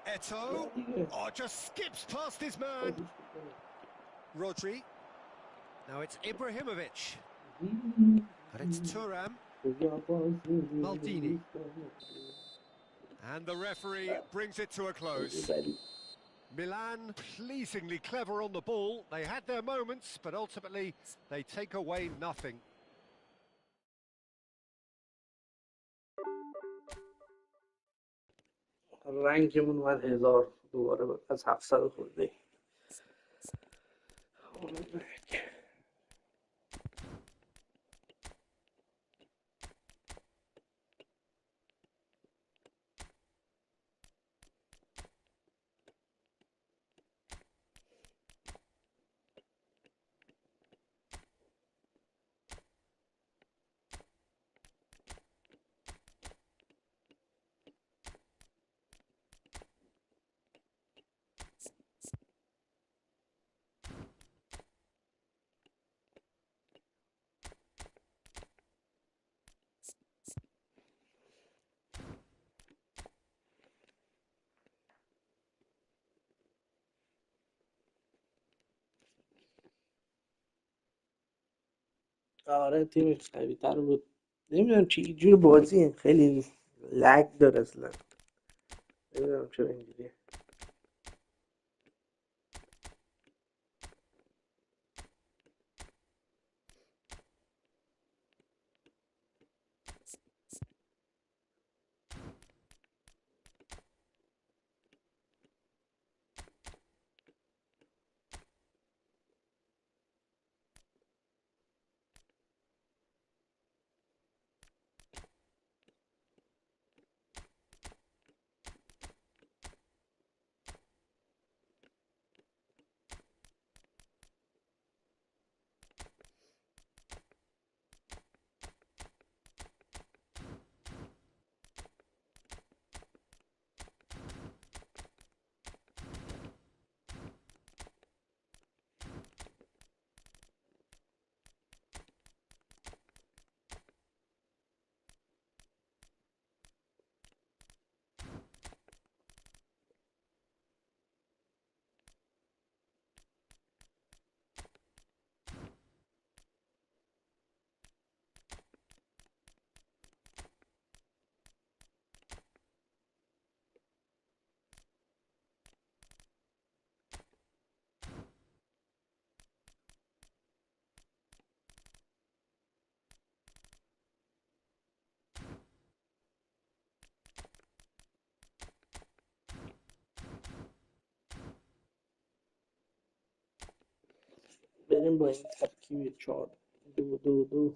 Eto'o, oh, just skips past his man. Rodri, now it's Ibrahimovic. And it's Thuram. Maldini. And the referee brings it to a close. Milan pleasingly clever on the ball. They had their moments, but ultimately they take away nothing. رنگمون اومد 1000 دوباره از 700 خورده. آره تیمش قوی تر بود. نمیدونم چی جور بازیه، خیلی لگ داره اصلا. نمیدونم چرا اینجوریه. بریم با این ترکیب 4-2-2-2.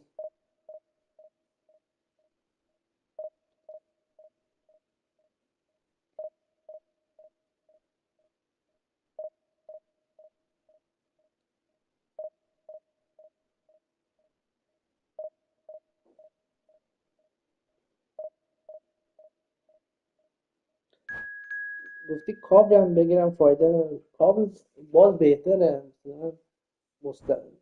گفتی کابل هم بگیرم فایده نداره. کابل باز بهتره،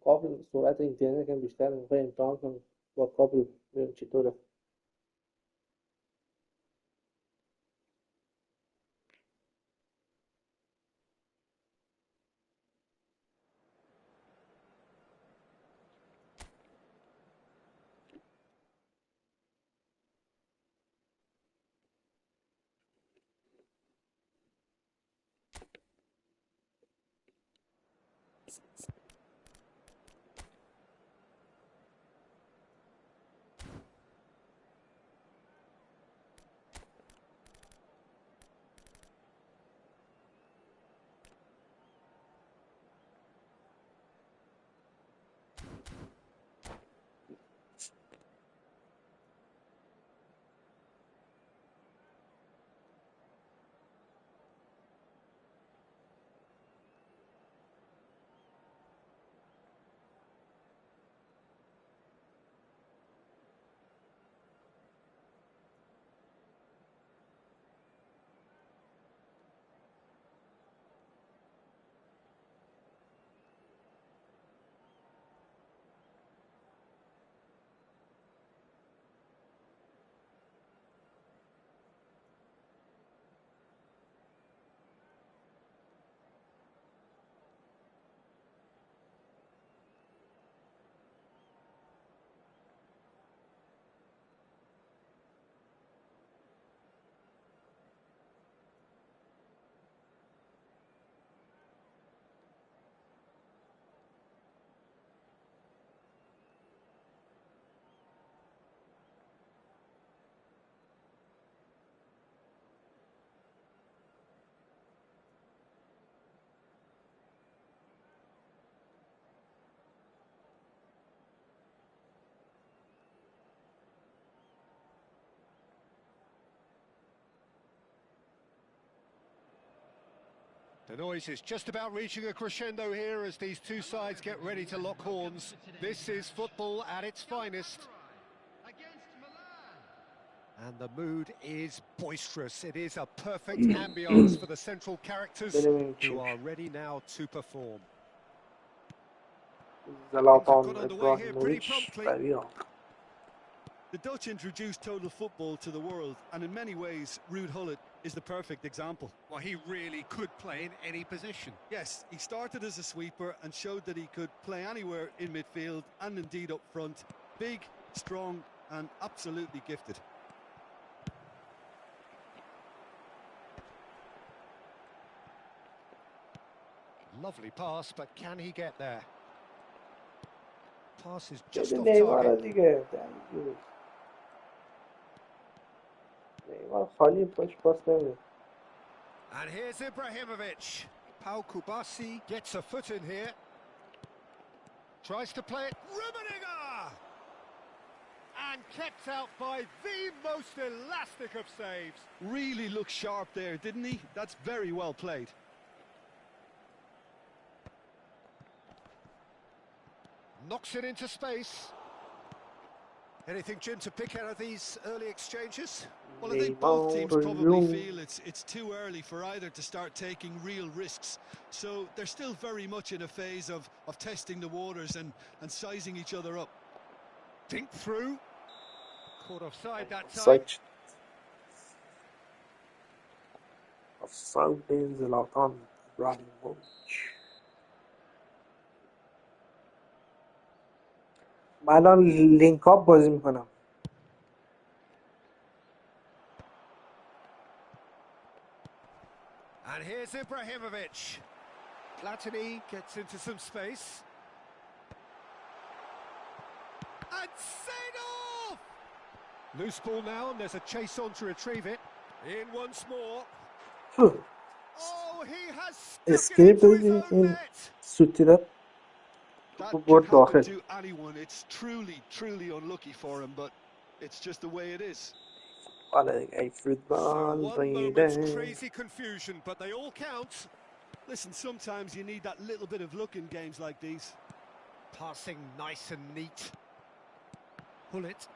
کابل سرعت اینترنت هم بیشتر، میخوای امتحان کنم با کابل ببینم چطوره. The noise is just about reaching a crescendo here as these two sides get ready to lock horns. This is football at its finest. And the mood is boisterous. It is a perfect ambience for the central characters who are ready now to perform. The Dutch introduced total football to the world, and in many ways, Ruud Gullit is the perfect example. Well, he really could play in any position. Yes, he started as a sweeper and showed that he could play anywhere in midfield and indeed up front. Big, strong, and absolutely gifted. Lovely pass, but can he get there? Pass is just off target. And here's Ibrahimovic. Pau Kubasi gets a foot in here. Tries to play it. Rummenigge! And kept out by the most elastic of saves. Really looked sharp there, didn't he? That's very well played. Knocks it into space. Anything, Jim, to pick out of these early exchanges? Well, I think both teams probably feel it's too early for either to start taking real risks. So they're still very much in a phase of testing the waters and sizing each other up. Think through. Caught offside that time. Offside is Zlatan Ibrahimovic. من الان لینک اپ بازی میکنم. And here's Ibrahimovic. Platini gets into some space. And Seedorf! Loose ball now, and there's a chase on to retrieve it. In once more. Oh, he has stuck it into his own net. That توپ can برد happen داخل. to anyone. It's truly unlucky for him, but it's just the way it is. حالا دیگه ای So فوتبال one moment's ریده. crazy confusion, but they all count. Listen, sometimes you need that little bit of luck in games like these. Passing nice and neat. Pull it.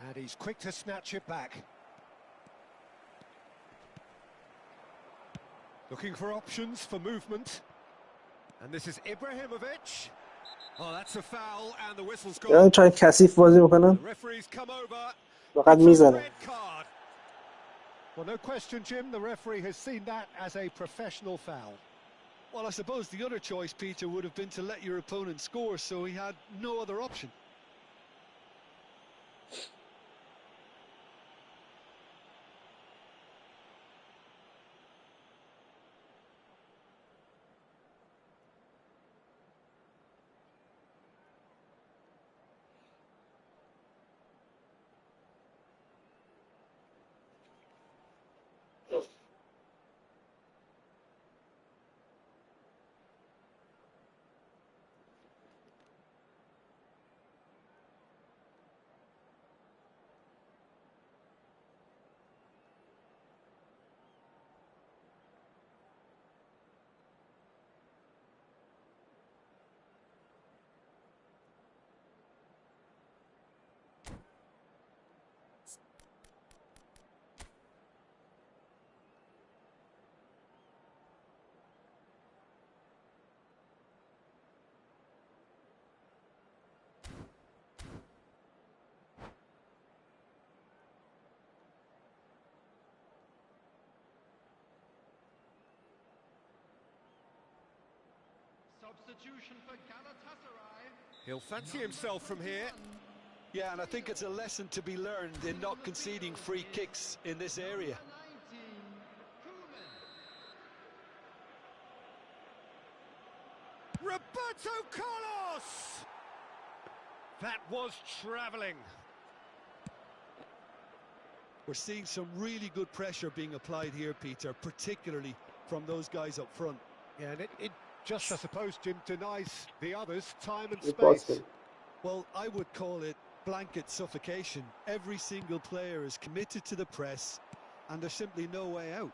And he's quick to snatch it back. Looking for options for movement. And this is Ibrahimovic. Oh, that's a foul, and the whistle's یادم gone. چای کثیف بازی The میکنم referee's come over. فقط It's a میزنم. red card. Well, no question, Jim. The referee has seen that as a professional foul. Well, I suppose the other choice, Peter, would have been to let your opponent score, so he had no other option. Substitution for Galatasaray. He'll fancy himself from here. Yeah, and I think it's a lesson to be learned in not conceding free kicks in this area. 19, Koeman. Roberto Carlos! That was travelling. We're seeing some really good pressure being applied here, Peter, particularly from those guys up front. Yeah, and it just, I suppose, Jim, denies the others time and باز space. کنیم. Well, I would call it blanket suffocation. Every single player is committed to the press, and there's simply no way out.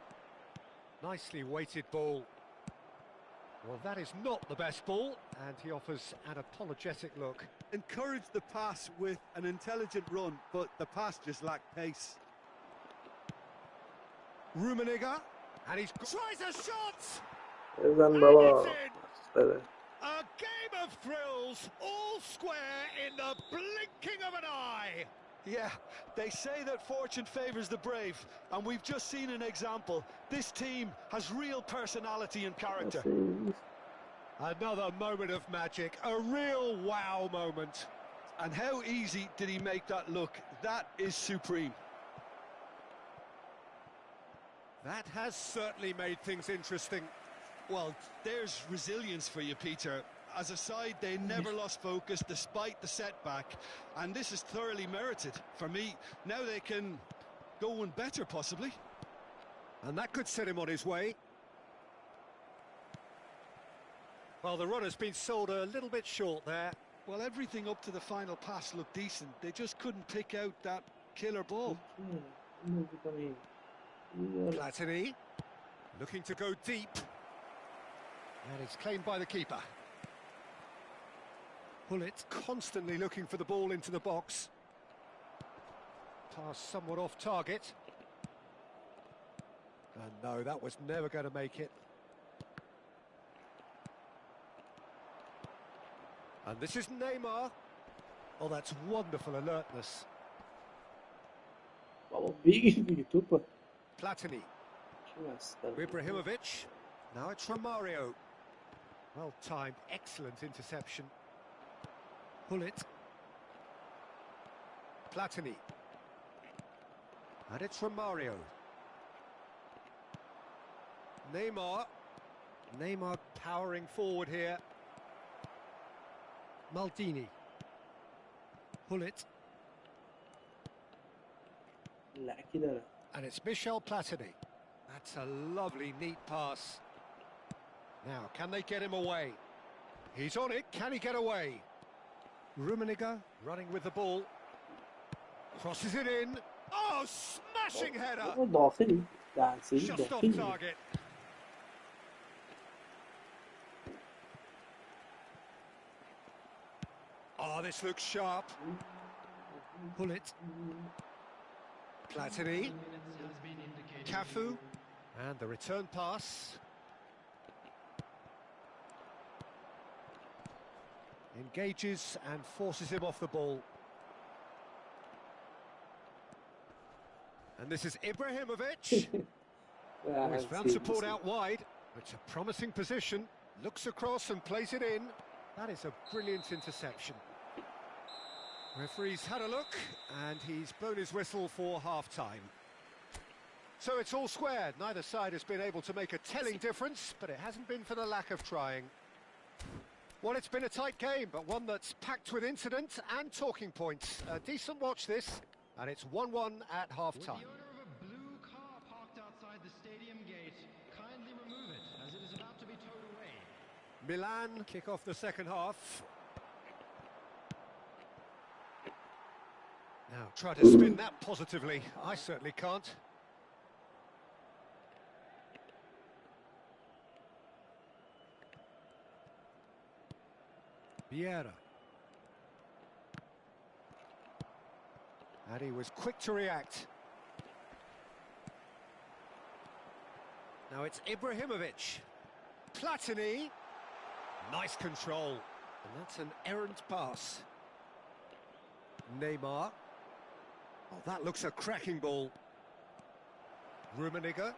Nicely weighted ball. Well, that is not the best ball, and he offers an apologetic look. Encourage the pass with an intelligent run, but the pass just lacked pace. Rummenigge, and he's tries a shot! بزن بابا. بده. A game of thrills, all square in the blinking of an eye. Yeah, they say that fortune favours the brave, and we've just seen an example. This team has real personality and character. Another moment of magic, a real wow moment. And how easy did he make that look? That is supreme. That has certainly made things interesting. Well, there's resilience for you, Peter. As a side, they never lost focus despite the setback, and this is thoroughly merited. For me, now they can go one better, possibly. And that could set him on his way. Well, the run has been sold a little bit short there. Well, everything up to the final pass looked decent. They just couldn't pick out that killer ball. Platini, looking to go deep. And it's claimed by the keeper. Pullet constantly looking for the ball into the box. Pass somewhat off target. And no, that was never going to make it. And this is Neymar. Oh, that's wonderful alertness. بابا بگیر دیگه توپ. Platini. Ibrahimovic. Now it's Romario. Well timed, excellent interception. Pullet. Platini. And it's Romario. Neymar. Neymar powering forward here. Maldini. Pullet. لکی داره. And it's Michel Platini. That's a lovely, neat pass. Now, can they get him away? He's on it. Can he get away? Rummenigge running with the ball. Crosses it in. Oh, smashing header! داخلی دنسری Just off داخلی. target. Oh, this looks sharp. Pull it. Platini. Cafu. And the return pass. Engages and forces him off the ball. And this is Ibrahimovic. Oh, he's found support out wide. It's a promising position. Looks across and plays it in. That is a brilliant interception. Referee's had a look, and he's blown his whistle for half-time. So it's all square. Neither side has been able to make a telling difference, but it hasn't been for the lack of trying. Well, it's been a tight game, but one that's packed with incident and talking points. A decent watch this, and it's 1-1 at half-time. With the owner of a blue car parked outside the stadium gate, kindly remove it as it is about to be towed away. Milan kick off the second half. Now, try to spin that positively. I certainly can't. Vieira. And he was quick to react. Now it's Ibrahimovic. Platini. Nice control. And that's an errant pass. Neymar. Oh, that looks a cracking ball. Rummenigge.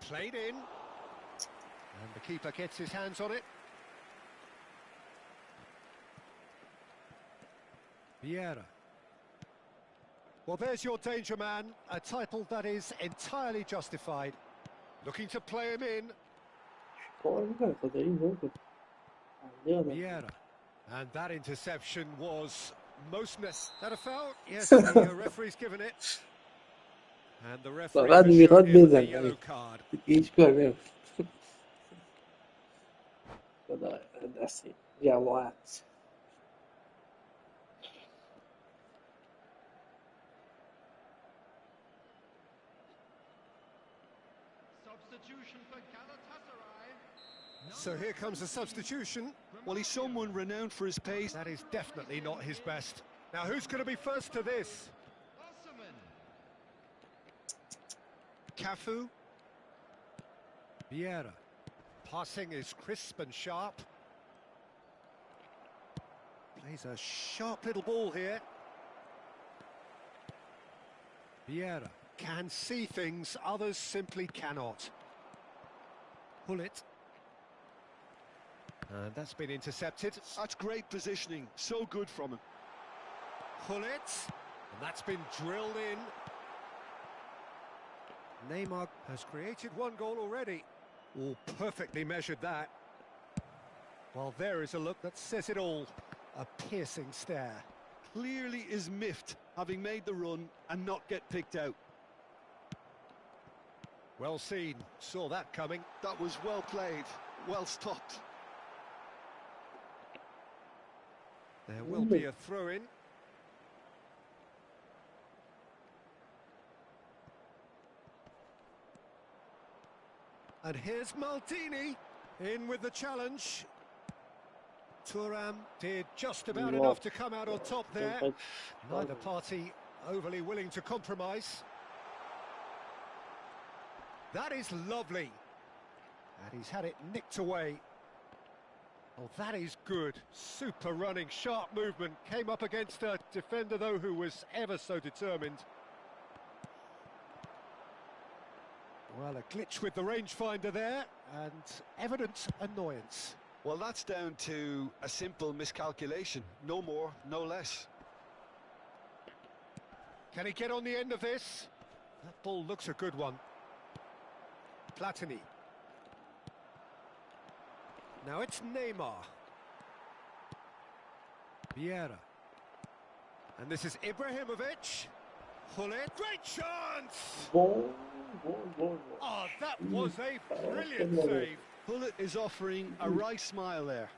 Played in. And the keeper gets his hands on it. Vieira. Well, there's your danger man, a title that is entirely justified. Looking to play him in. Vieira. And that interception was most That a foul? Yes, the referee's given it. And the referee فقط has میخواد shown him the بزنه yellow card. هیچ کار نمی‌کنه. خدا دستی جماعت. Substitution for Galatasaray. So here comes a substitution. Well, he's someone renowned for his pace. That is definitely not his best. Now, who's going to be first to this? Osman. Cafu. Vieira. Passing is crisp and sharp. Plays a sharp little ball here. Vieira can see things others simply cannot. Pull it. And that's been intercepted. That's great positioning. So good from him. Pull it. And that's been drilled in. Neymar has created one goal already. Oh, perfectly measured that. Well, there is a look that says it all. A piercing stare. Clearly is miffed, having made the run and not get picked out. Well seen. Saw that coming. That was well played. Well stopped. There will be a throw-in. And here's Maldini in with the challenge. Thuram did just about enough to come out on top there. Neither party overly willing to compromise. That is lovely. And he's had it nicked away. Oh, that is good. Super running, sharp movement. Came up against a defender, though, who was ever so determined. Well, a glitch with the rangefinder there, and evident annoyance. Well, that's down to a simple miscalculation. No more, no less. Can he get on the end of this? That ball looks a good one. Platini. Now it's Neymar. Vieira. And this is Ibrahimovic. Pull it. Great chance! Oh, that was a brilliant save. Bullet is offering a wry smile there.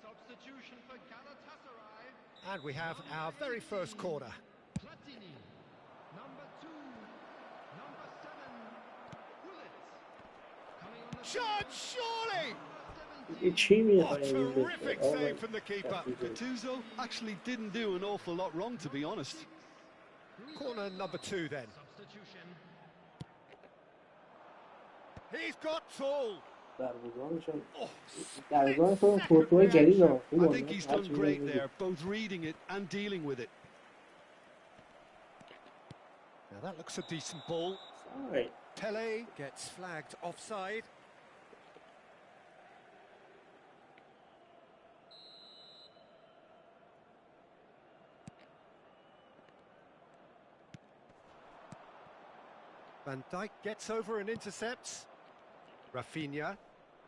Substitution for Galatasaray. And we have our very first corner. Platini. Number 2. Number 7. Bullets. Coming on the Shot, surely! İçeyim Oh, ya. terrific save from the keeper. Gattuso actually didn't do an awful lot wrong, to be honest. Corner number 2 then. substitution. He's got tall. دروازه‌بان خودم پورتوهای جدید ها. I think he's done great there, both reading it and dealing with it. Now that looks a decent ball. Right. Pele gets flagged offside. Van Dijk gets over and intercepts. Rafinha.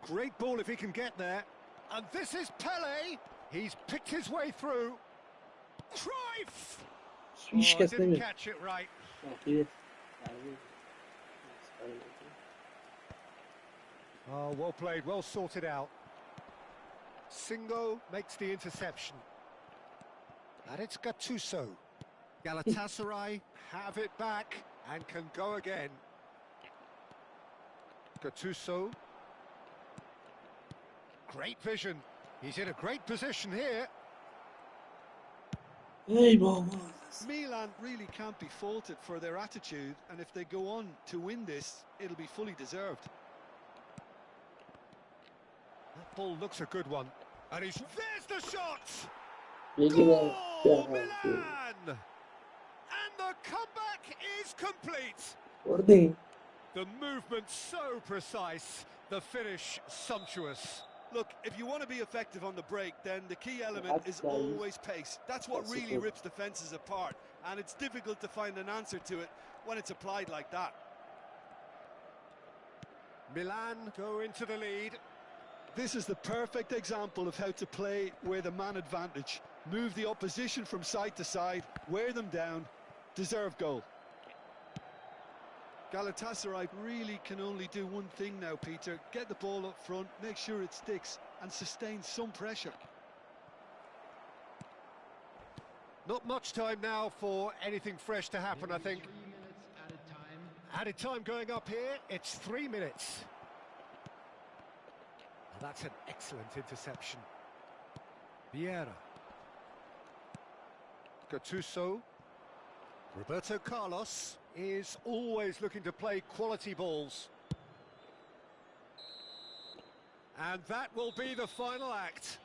Great ball if he can get there. And this is Pele. He's picked his way through. Cruyff! Hiç kes didn't demiyor. catch it right. Oh, well played, well sorted out. Singo makes the interception. And it's Gattuso. Galatasaray have it back and can go again. Gattuso. Great vision. He's in a great position here. Ey baba. Milan really can't be faulted for their attitude, and if they go on to win this, it'll be fully deserved. That ball looks a good one. And he's... There's the shot! Bilgiler. Goal, Milan! And the comeback is complete. Oradayım. The movement so precise, the finish sumptuous. Look, if you want to be effective on the break, then the key element is always pace. That's what really rips defences apart, and it's difficult to find an answer to it when it's applied like that. Milan go into the lead. This is the perfect example of how to play with a man advantage. Move the opposition from side to side, wear them down, deserve goal. Galatasaray really can only do one thing now, Peter. Get the ball up front, make sure it sticks, and sustain some pressure. Not much time now for anything fresh to happen, I think. 3 minutes added time. Added time going up here, it's 3 minutes. That's an excellent interception. Vieira. Gattuso. Roberto Carlos is always looking to play quality balls. And that will be the final act.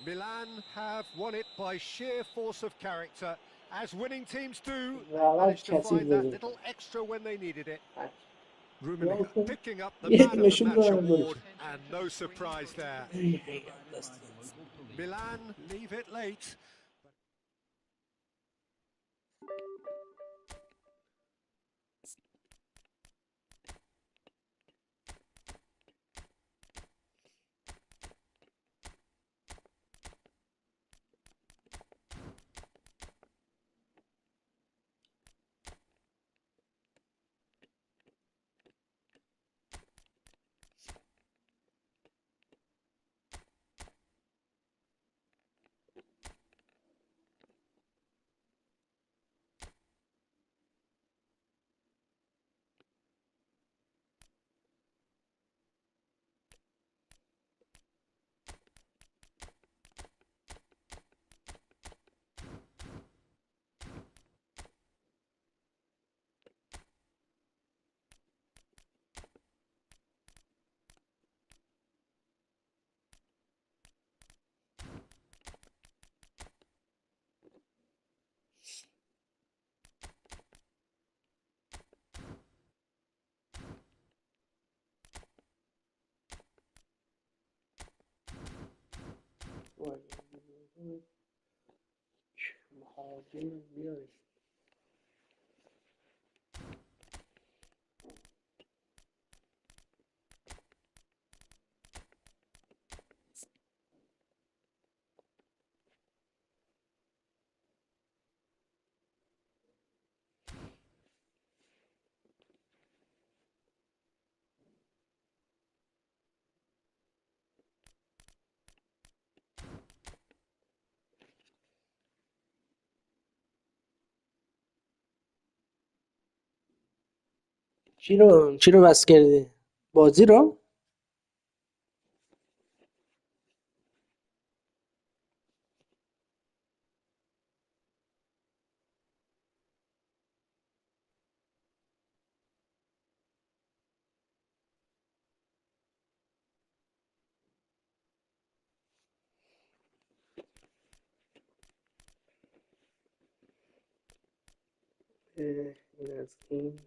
Milan have won it by sheer force of character, as winning teams do. Managed to find that little extra when they needed it. Rummenigge picking up the man of the match award, and no surprise there. Milan leave it late. چی رو بس کردی؟ بازی رو؟ این از این.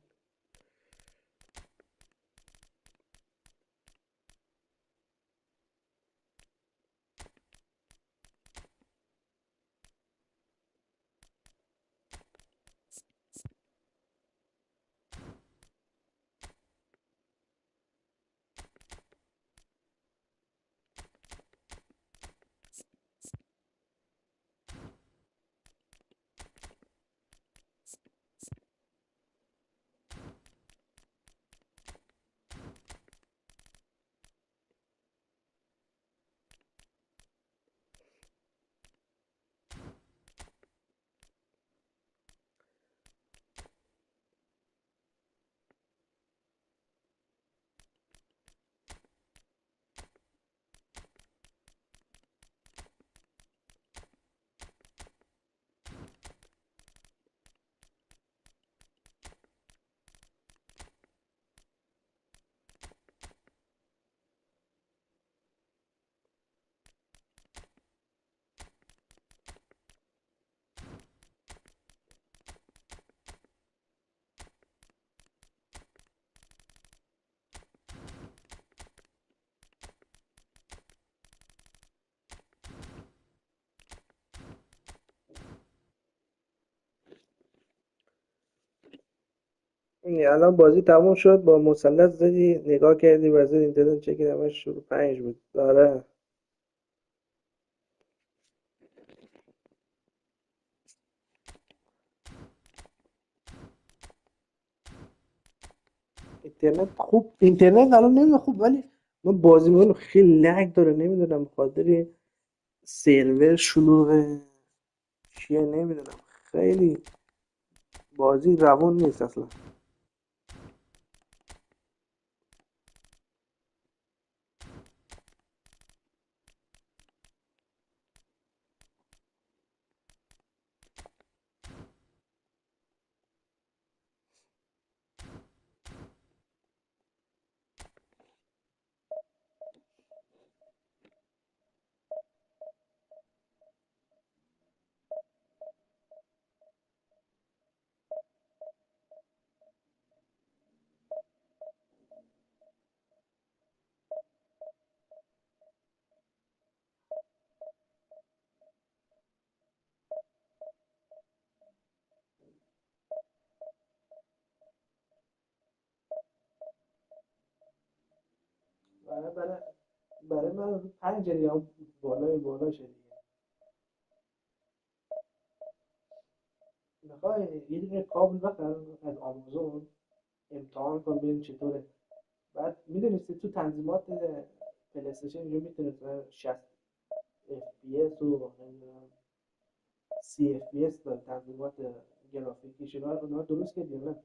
الان بازی تموم شد، با مثلث زدی نگاه کردی وزیر اینترنت چک همش شروع 5 بود. داره اینترنت خوب، اینترنت الان نمیده خوب، ولی من بازی میکنم خیلی لگ داره، نمیدونم بخاطر سرور شلوغه چیه نمیدونم، خیلی بازی روان نیست اصلا. برای برای من 5 ریال بالا شد دیگه. میخوای یه دونه کابل بخر از آمازون، امتحان کن ببین چطوره. بعد میدونستی تو تنظیمات پلی استیشن اینجا میتونی 60 اف پی اس و نمیدونم 30 اف پی اس داره، تنظیمات گرافیکیش اونا درست کردی یا نه؟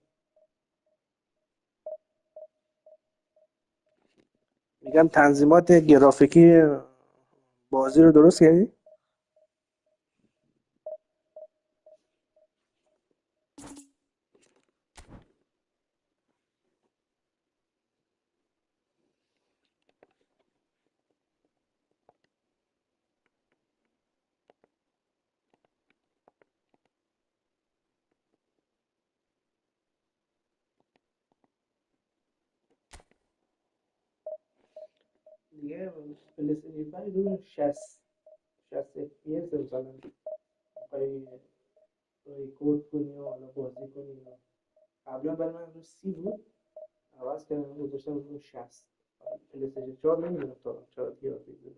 میگم تنظیمات گرافیکی بازی رو درست کردی؟ دیگه پلی استیشن 5 رو 60 اف پی اس مثلا میخوای ریکورد کنی و حالا بازی کنی. قبلا برای من رو 30 بود، عوض کردم گذاشتم رو 60. پلی استیشن 4 نمیدونم تا چرا گرافیک داره.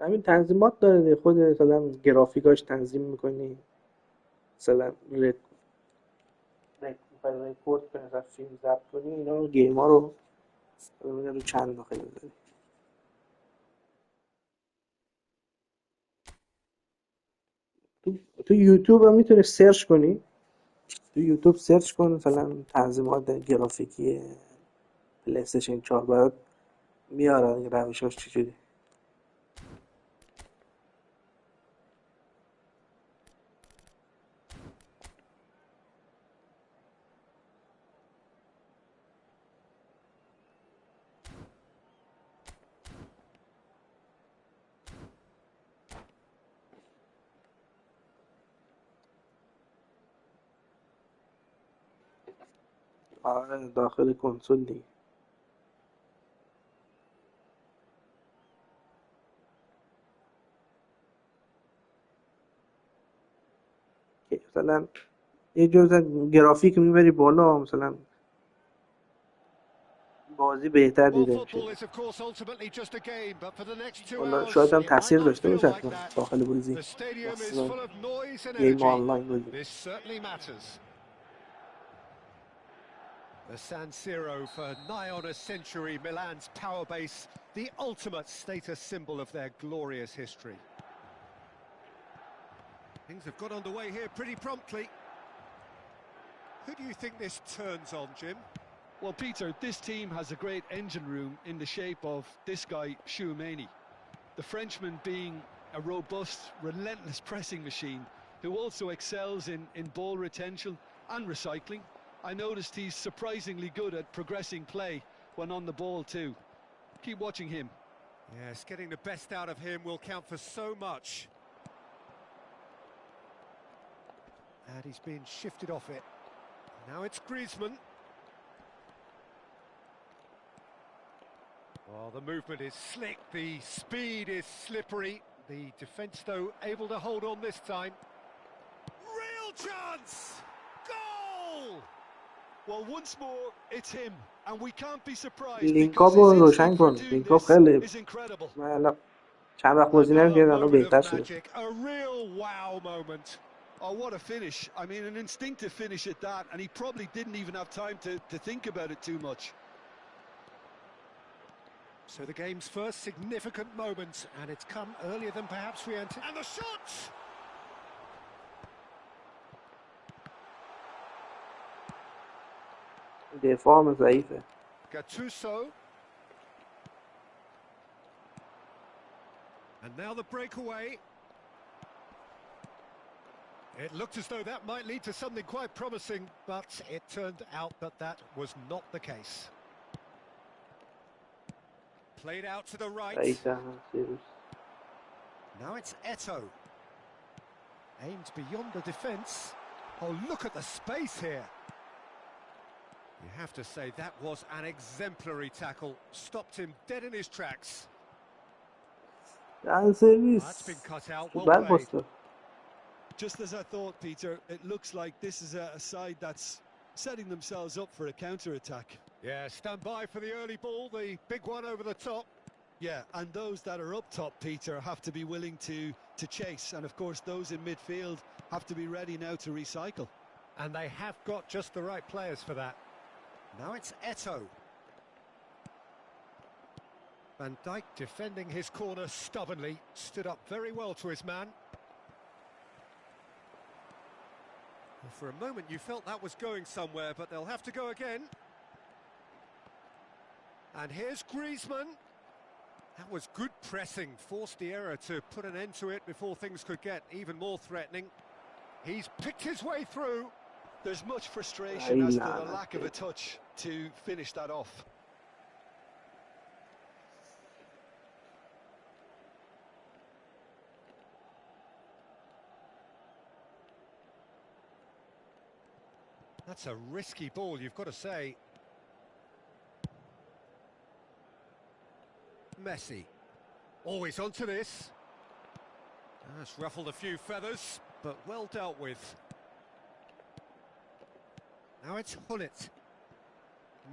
همین تنظیمات داره دیگه، خود مثلا گرافیکاش تنظیم میکنی، مثلا رکورد کنی، مثلا فیلم ضبط کنی، اینا رو گیم ها رو رو چند داخل بذاری. تو یوتیوب هم میتونی سرچ کنی، تو یوتیوب سرچ کن مثلا تنظیمات گرافیکی پلی استیشن 4 برات میاره روشاش چجوری. آره داخل کنسول دیگه. که مثلا یه جور گرافیک میبری بالا، مثلا بازی بهتر Well, دیده میشه. football is, of course, ultimately just a game, but for the next 2 حالا hours, شاید هم it might تاثیر not داشته feel باشه like حتما that. داخل بازی، The stadium is مثلا full of noise and گیم energy. آنلاین بازی. This certainly matters. The San Siro, for nigh on a century, Milan's power base, the ultimate status symbol of their glorious history. Things have got underway here pretty promptly. Who do you think this turns on, Jim? Well, Peter, this team has a great engine room in the shape of this guy, Tchouaméni. The Frenchman being a robust, relentless pressing machine who also excels in ball retention and recycling. I noticed he's surprisingly good at progressing play when on the ball too. Keep watching him. Yes, getting the best out of him will count for so much. And he's been shifted off it. Now it's Griezmann. Well, the movement is slick, the speed is slippery. The defence, though, able to hold on this time. Real chance! Goal! Well, once more, it's him, and we can't be surprised because لینکاپ his رو روشن instinct for کن، doing لینکاپ this خیلی is incredible. من الان چند وقت بازی Another نمی‌کردم، الان moment of بهتر شده. magic, a real wow moment. Oh, what a finish. I mean, an instinctive finish at that, and he probably didn't even have time to think about it too much. So the game's first significant moment, and it's come earlier than perhaps we anticipated. And the shot! دفاعم ضعیفه. Gattuso. And now the breakaway. It looked as though that might lead to something quite promising, but it turned out that that was not the case. Played out to the right. Now it's Eto'o. Aimed beyond the defence. Oh, look at the space here. You have to say that was an exemplary tackle. Stopped him dead in his tracks. That's been cut out. Well played. Just as I thought, Peter, it looks like this is a side that's setting themselves up for a counter-attack. Yeah, stand by for the early ball, the big one over the top. Yeah, and those that are up top, Peter, have to be willing to chase. And, of course, those in midfield have to be ready now to recycle. And they have got just the right players for that. Now it's Eto'o. Van Dijk defending his corner stubbornly. Stood up very well to his man. For a moment you felt that was going somewhere, but they'll have to go again. And here's Griezmann. That was good pressing, forced the error to put an end to it before things could get even more threatening. He's picked his way through. There's much frustration as to the lack of a touch to finish that off. That's a risky ball, you've got to say. Messi. Always onto this. That's ruffled a few feathers, but well dealt with. Now it's Hullet.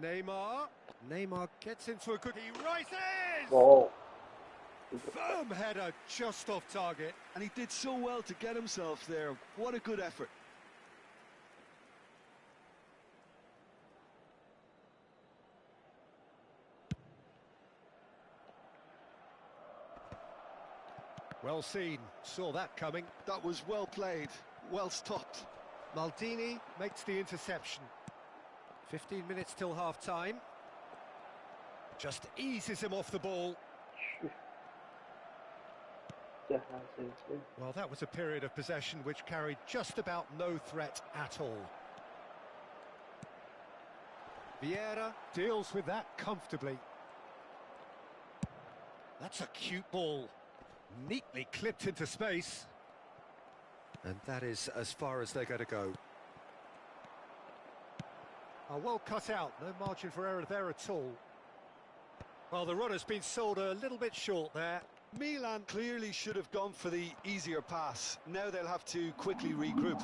Neymar. Neymar gets into a good... He rises! Oh. Firm header just off target. And he did so well to get himself there. What a good effort. Well seen, saw that coming. That was well played, well stopped. Maldini makes the interception. 15 minutes till half-time. Just eases him off the ball. Well, that was a period of possession which carried just about no threat at all. Vieira deals with that comfortably. That's a cute ball. Neatly clipped into space. And that is as far as they're going to go. Oh, well cut out, no margin for error there at all. Well, the run has been sold a little bit short there. Milan clearly should have gone for the easier pass. Now they'll have to quickly regroup.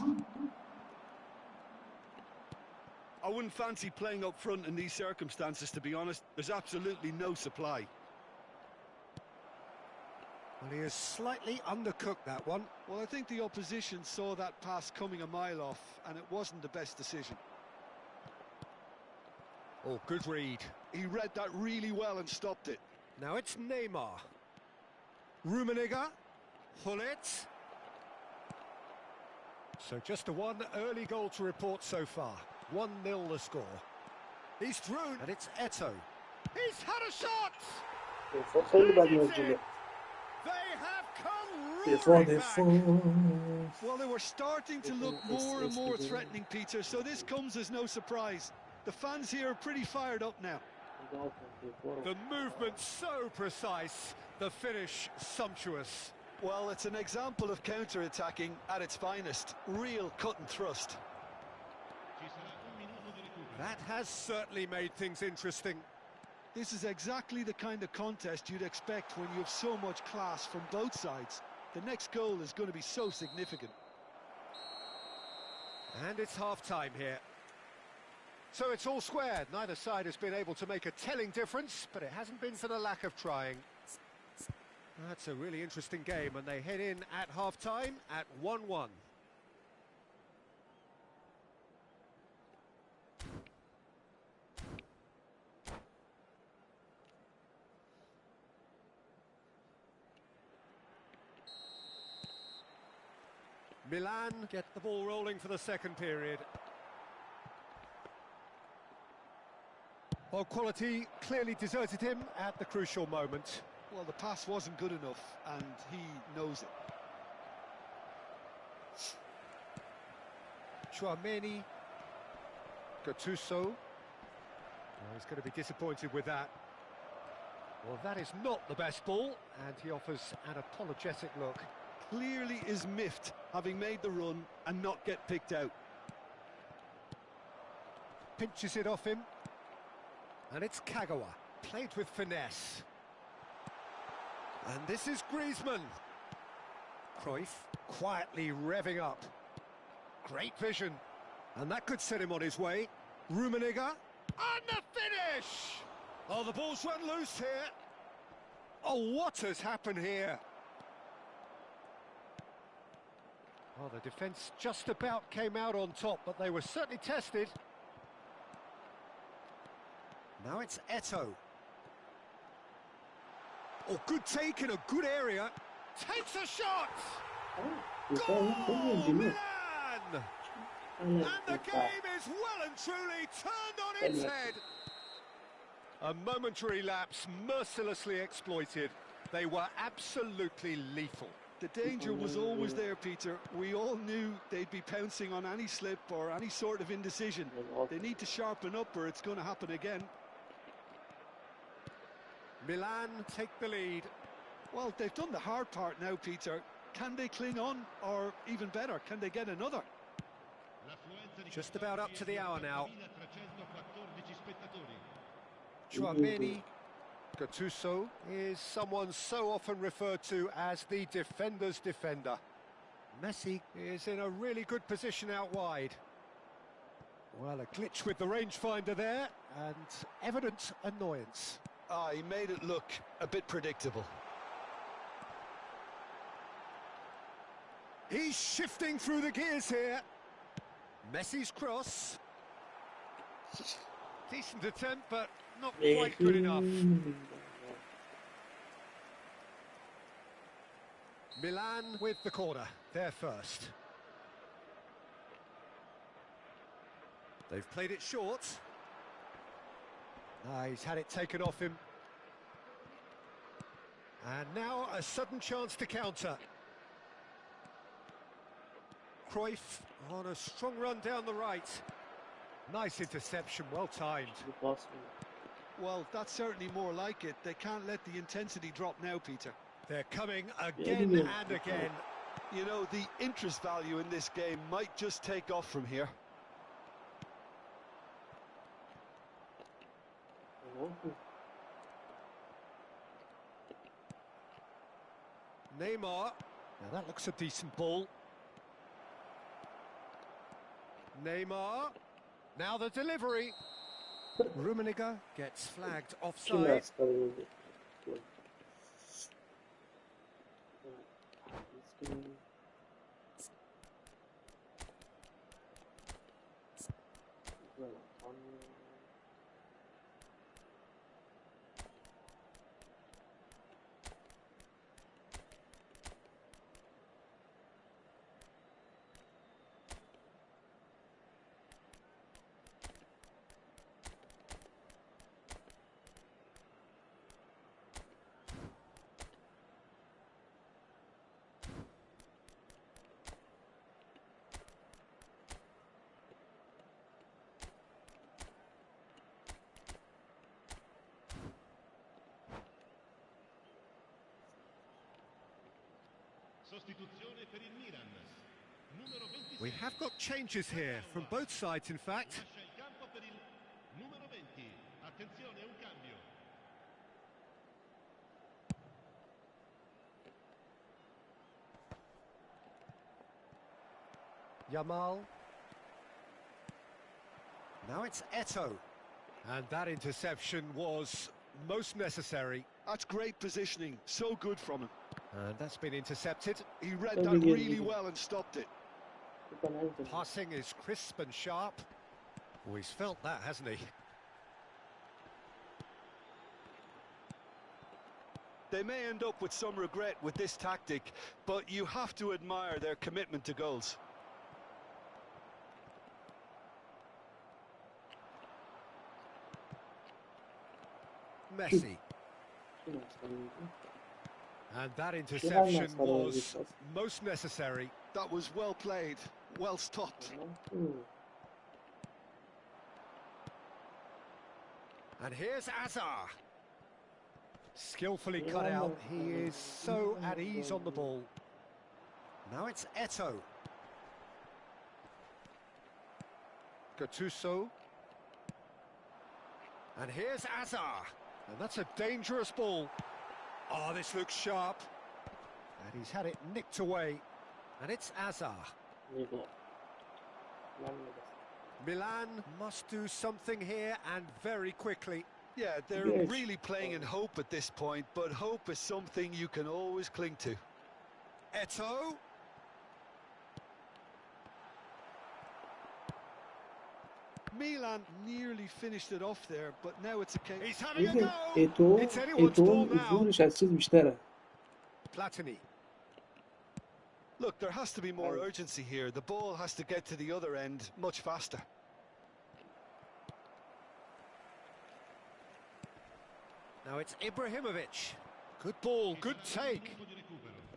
I wouldn't fancy playing up front in these circumstances, to be honest. There's absolutely no supply. Well, he has slightly undercooked that one. Well, I think the opposition saw that pass coming a mile off, and it wasn't the best decision. Oh, good read. He read that really well and stopped it. Now it's Neymar. Rummenigge. Hullet. So just a one early goal to report so far. 1-0 the score. He's through, and it's Eto'o. He's had a shot! They have come roaring back. Well, they were starting to look more and more threatening, Peter, so this comes as no surprise. The fans here are pretty fired up now. The movement so precise, the finish sumptuous. Well, it's an example of counter-attacking at its finest. Real cut and thrust. That has certainly made things interesting. This is exactly the kind of contest you'd expect when you have so much class from both sides. The next goal is going to be so significant. And it's half-time here. So it's all squared. Neither side has been able to make a telling difference, but it hasn't been for the lack of trying. That's a really interesting game, and they head in at half-time at 1-1. Milan get the ball rolling for the second period. Well, quality clearly deserted him at the crucial moment. Well, the pass wasn't good enough, and he knows it. Chouameni. Gattuso. Oh, he's going to be disappointed with that. Well, that is not the best ball, and he offers an apologetic look. Clearly is miffed, having made the run and not get picked out. Pinches it off him. And it's Kagawa, played with finesse. And this is Griezmann. Cruyff quietly revving up. Great vision. And that could set him on his way. Rummenigge. And the finish! Oh, the ball's run loose here. Oh, what has happened here? Well, the defence just about came out on top, but they were certainly tested. Now it's Eto'o. Oh, good take in a good area. Takes a shot! Goal, Milan! And the game is well and truly turned on its head. A momentary lapse mercilessly exploited. They were absolutely lethal. The danger was always there, Peter. We all knew they'd be pouncing on any slip or any sort of indecision. They need to sharpen up or it's going to happen again. Milan take the lead. Well, they've done the hard part now, Peter. Can they cling on, or even better, can they get another? Just about up to the hour now. Chouameni Gattuso is someone so often referred to as the defender's defender. Messi is in a really good position out wide. Well, a glitch with the rangefinder there, and evident annoyance. Ah, he made it look a bit predictable. He's shifting through the gears here. Messi's cross. Decent attempt, but not quite good enough. Milan with the corner, they're first. They've played it short. He's had it taken off him. And now a sudden chance to counter. Cruyff on a strong run down the right. Nice interception, well timed. Well, that's certainly more like it. They can't let the intensity drop now, Peter. They're coming again and again. You know, the interest value in this game might just take off from here. Neymar. Now that looks a decent ball. Neymar. Now the delivery. Rummenigge gets flagged offside. We have got changes here from both sides, in fact. Yamal. Now it's Eto'o. And that interception was most necessary. That's great positioning, so good from him. And that's been intercepted. He read that really well and stopped it. Passing is crisp and sharp. Oh, he's felt that, hasn't he? They may end up with some regret with this tactic, but you have to admire their commitment to goals. Messi. And that interception was most necessary. That was well played, well stopped. And here's Hazard. Skillfully cut out. He is so at ease on the ball. Now it's Eto'o. Gattuso. And here's Hazard. And that's a dangerous ball. Oh, this looks sharp. And he's had it nicked away. And it's Hazard. Milan must do something here, and very quickly. Yeah, they're really playing in hope at this point, but hope is something you can always cling to. Eto'o. Milan nearly finished it off there, but now it's a case. He's having a go. It's anyone's ball now. Platini. Look, there has to be more urgency here. The ball has to get to the other end much faster. Now it's Ibrahimovic. Good ball, good take.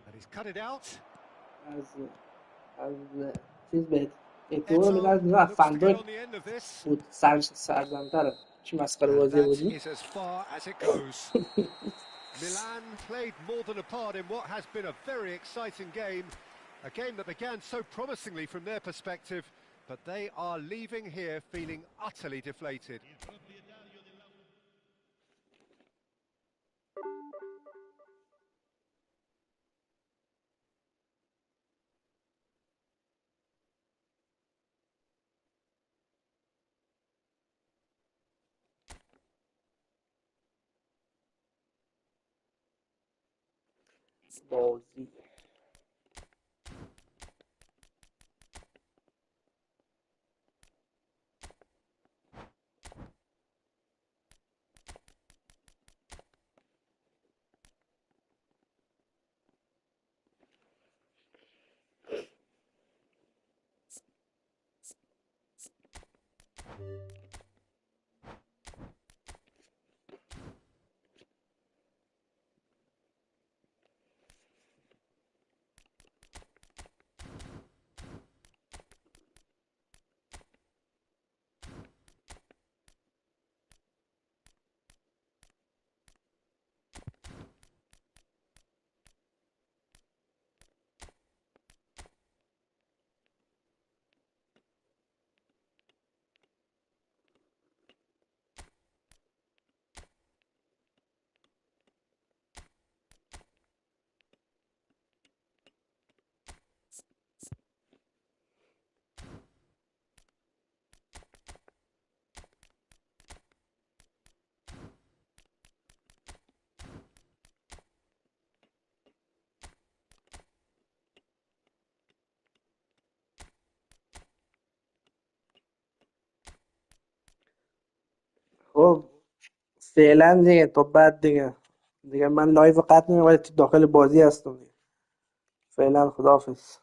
And he's cut it out. از چیز به اعتبار میدن نه فندوی بود سرزنتره چی مسخره بازی بودی Milan played more than a part in what has been a very exciting game, a game that began so promisingly from their perspective, but they are leaving here feeling utterly deflated. بازی خب فعلا دیگه تا بعد دیگه من لایو قطع می‌کنم ولی تو داخل بازی هستم دیگه. فعلا خداحافظ.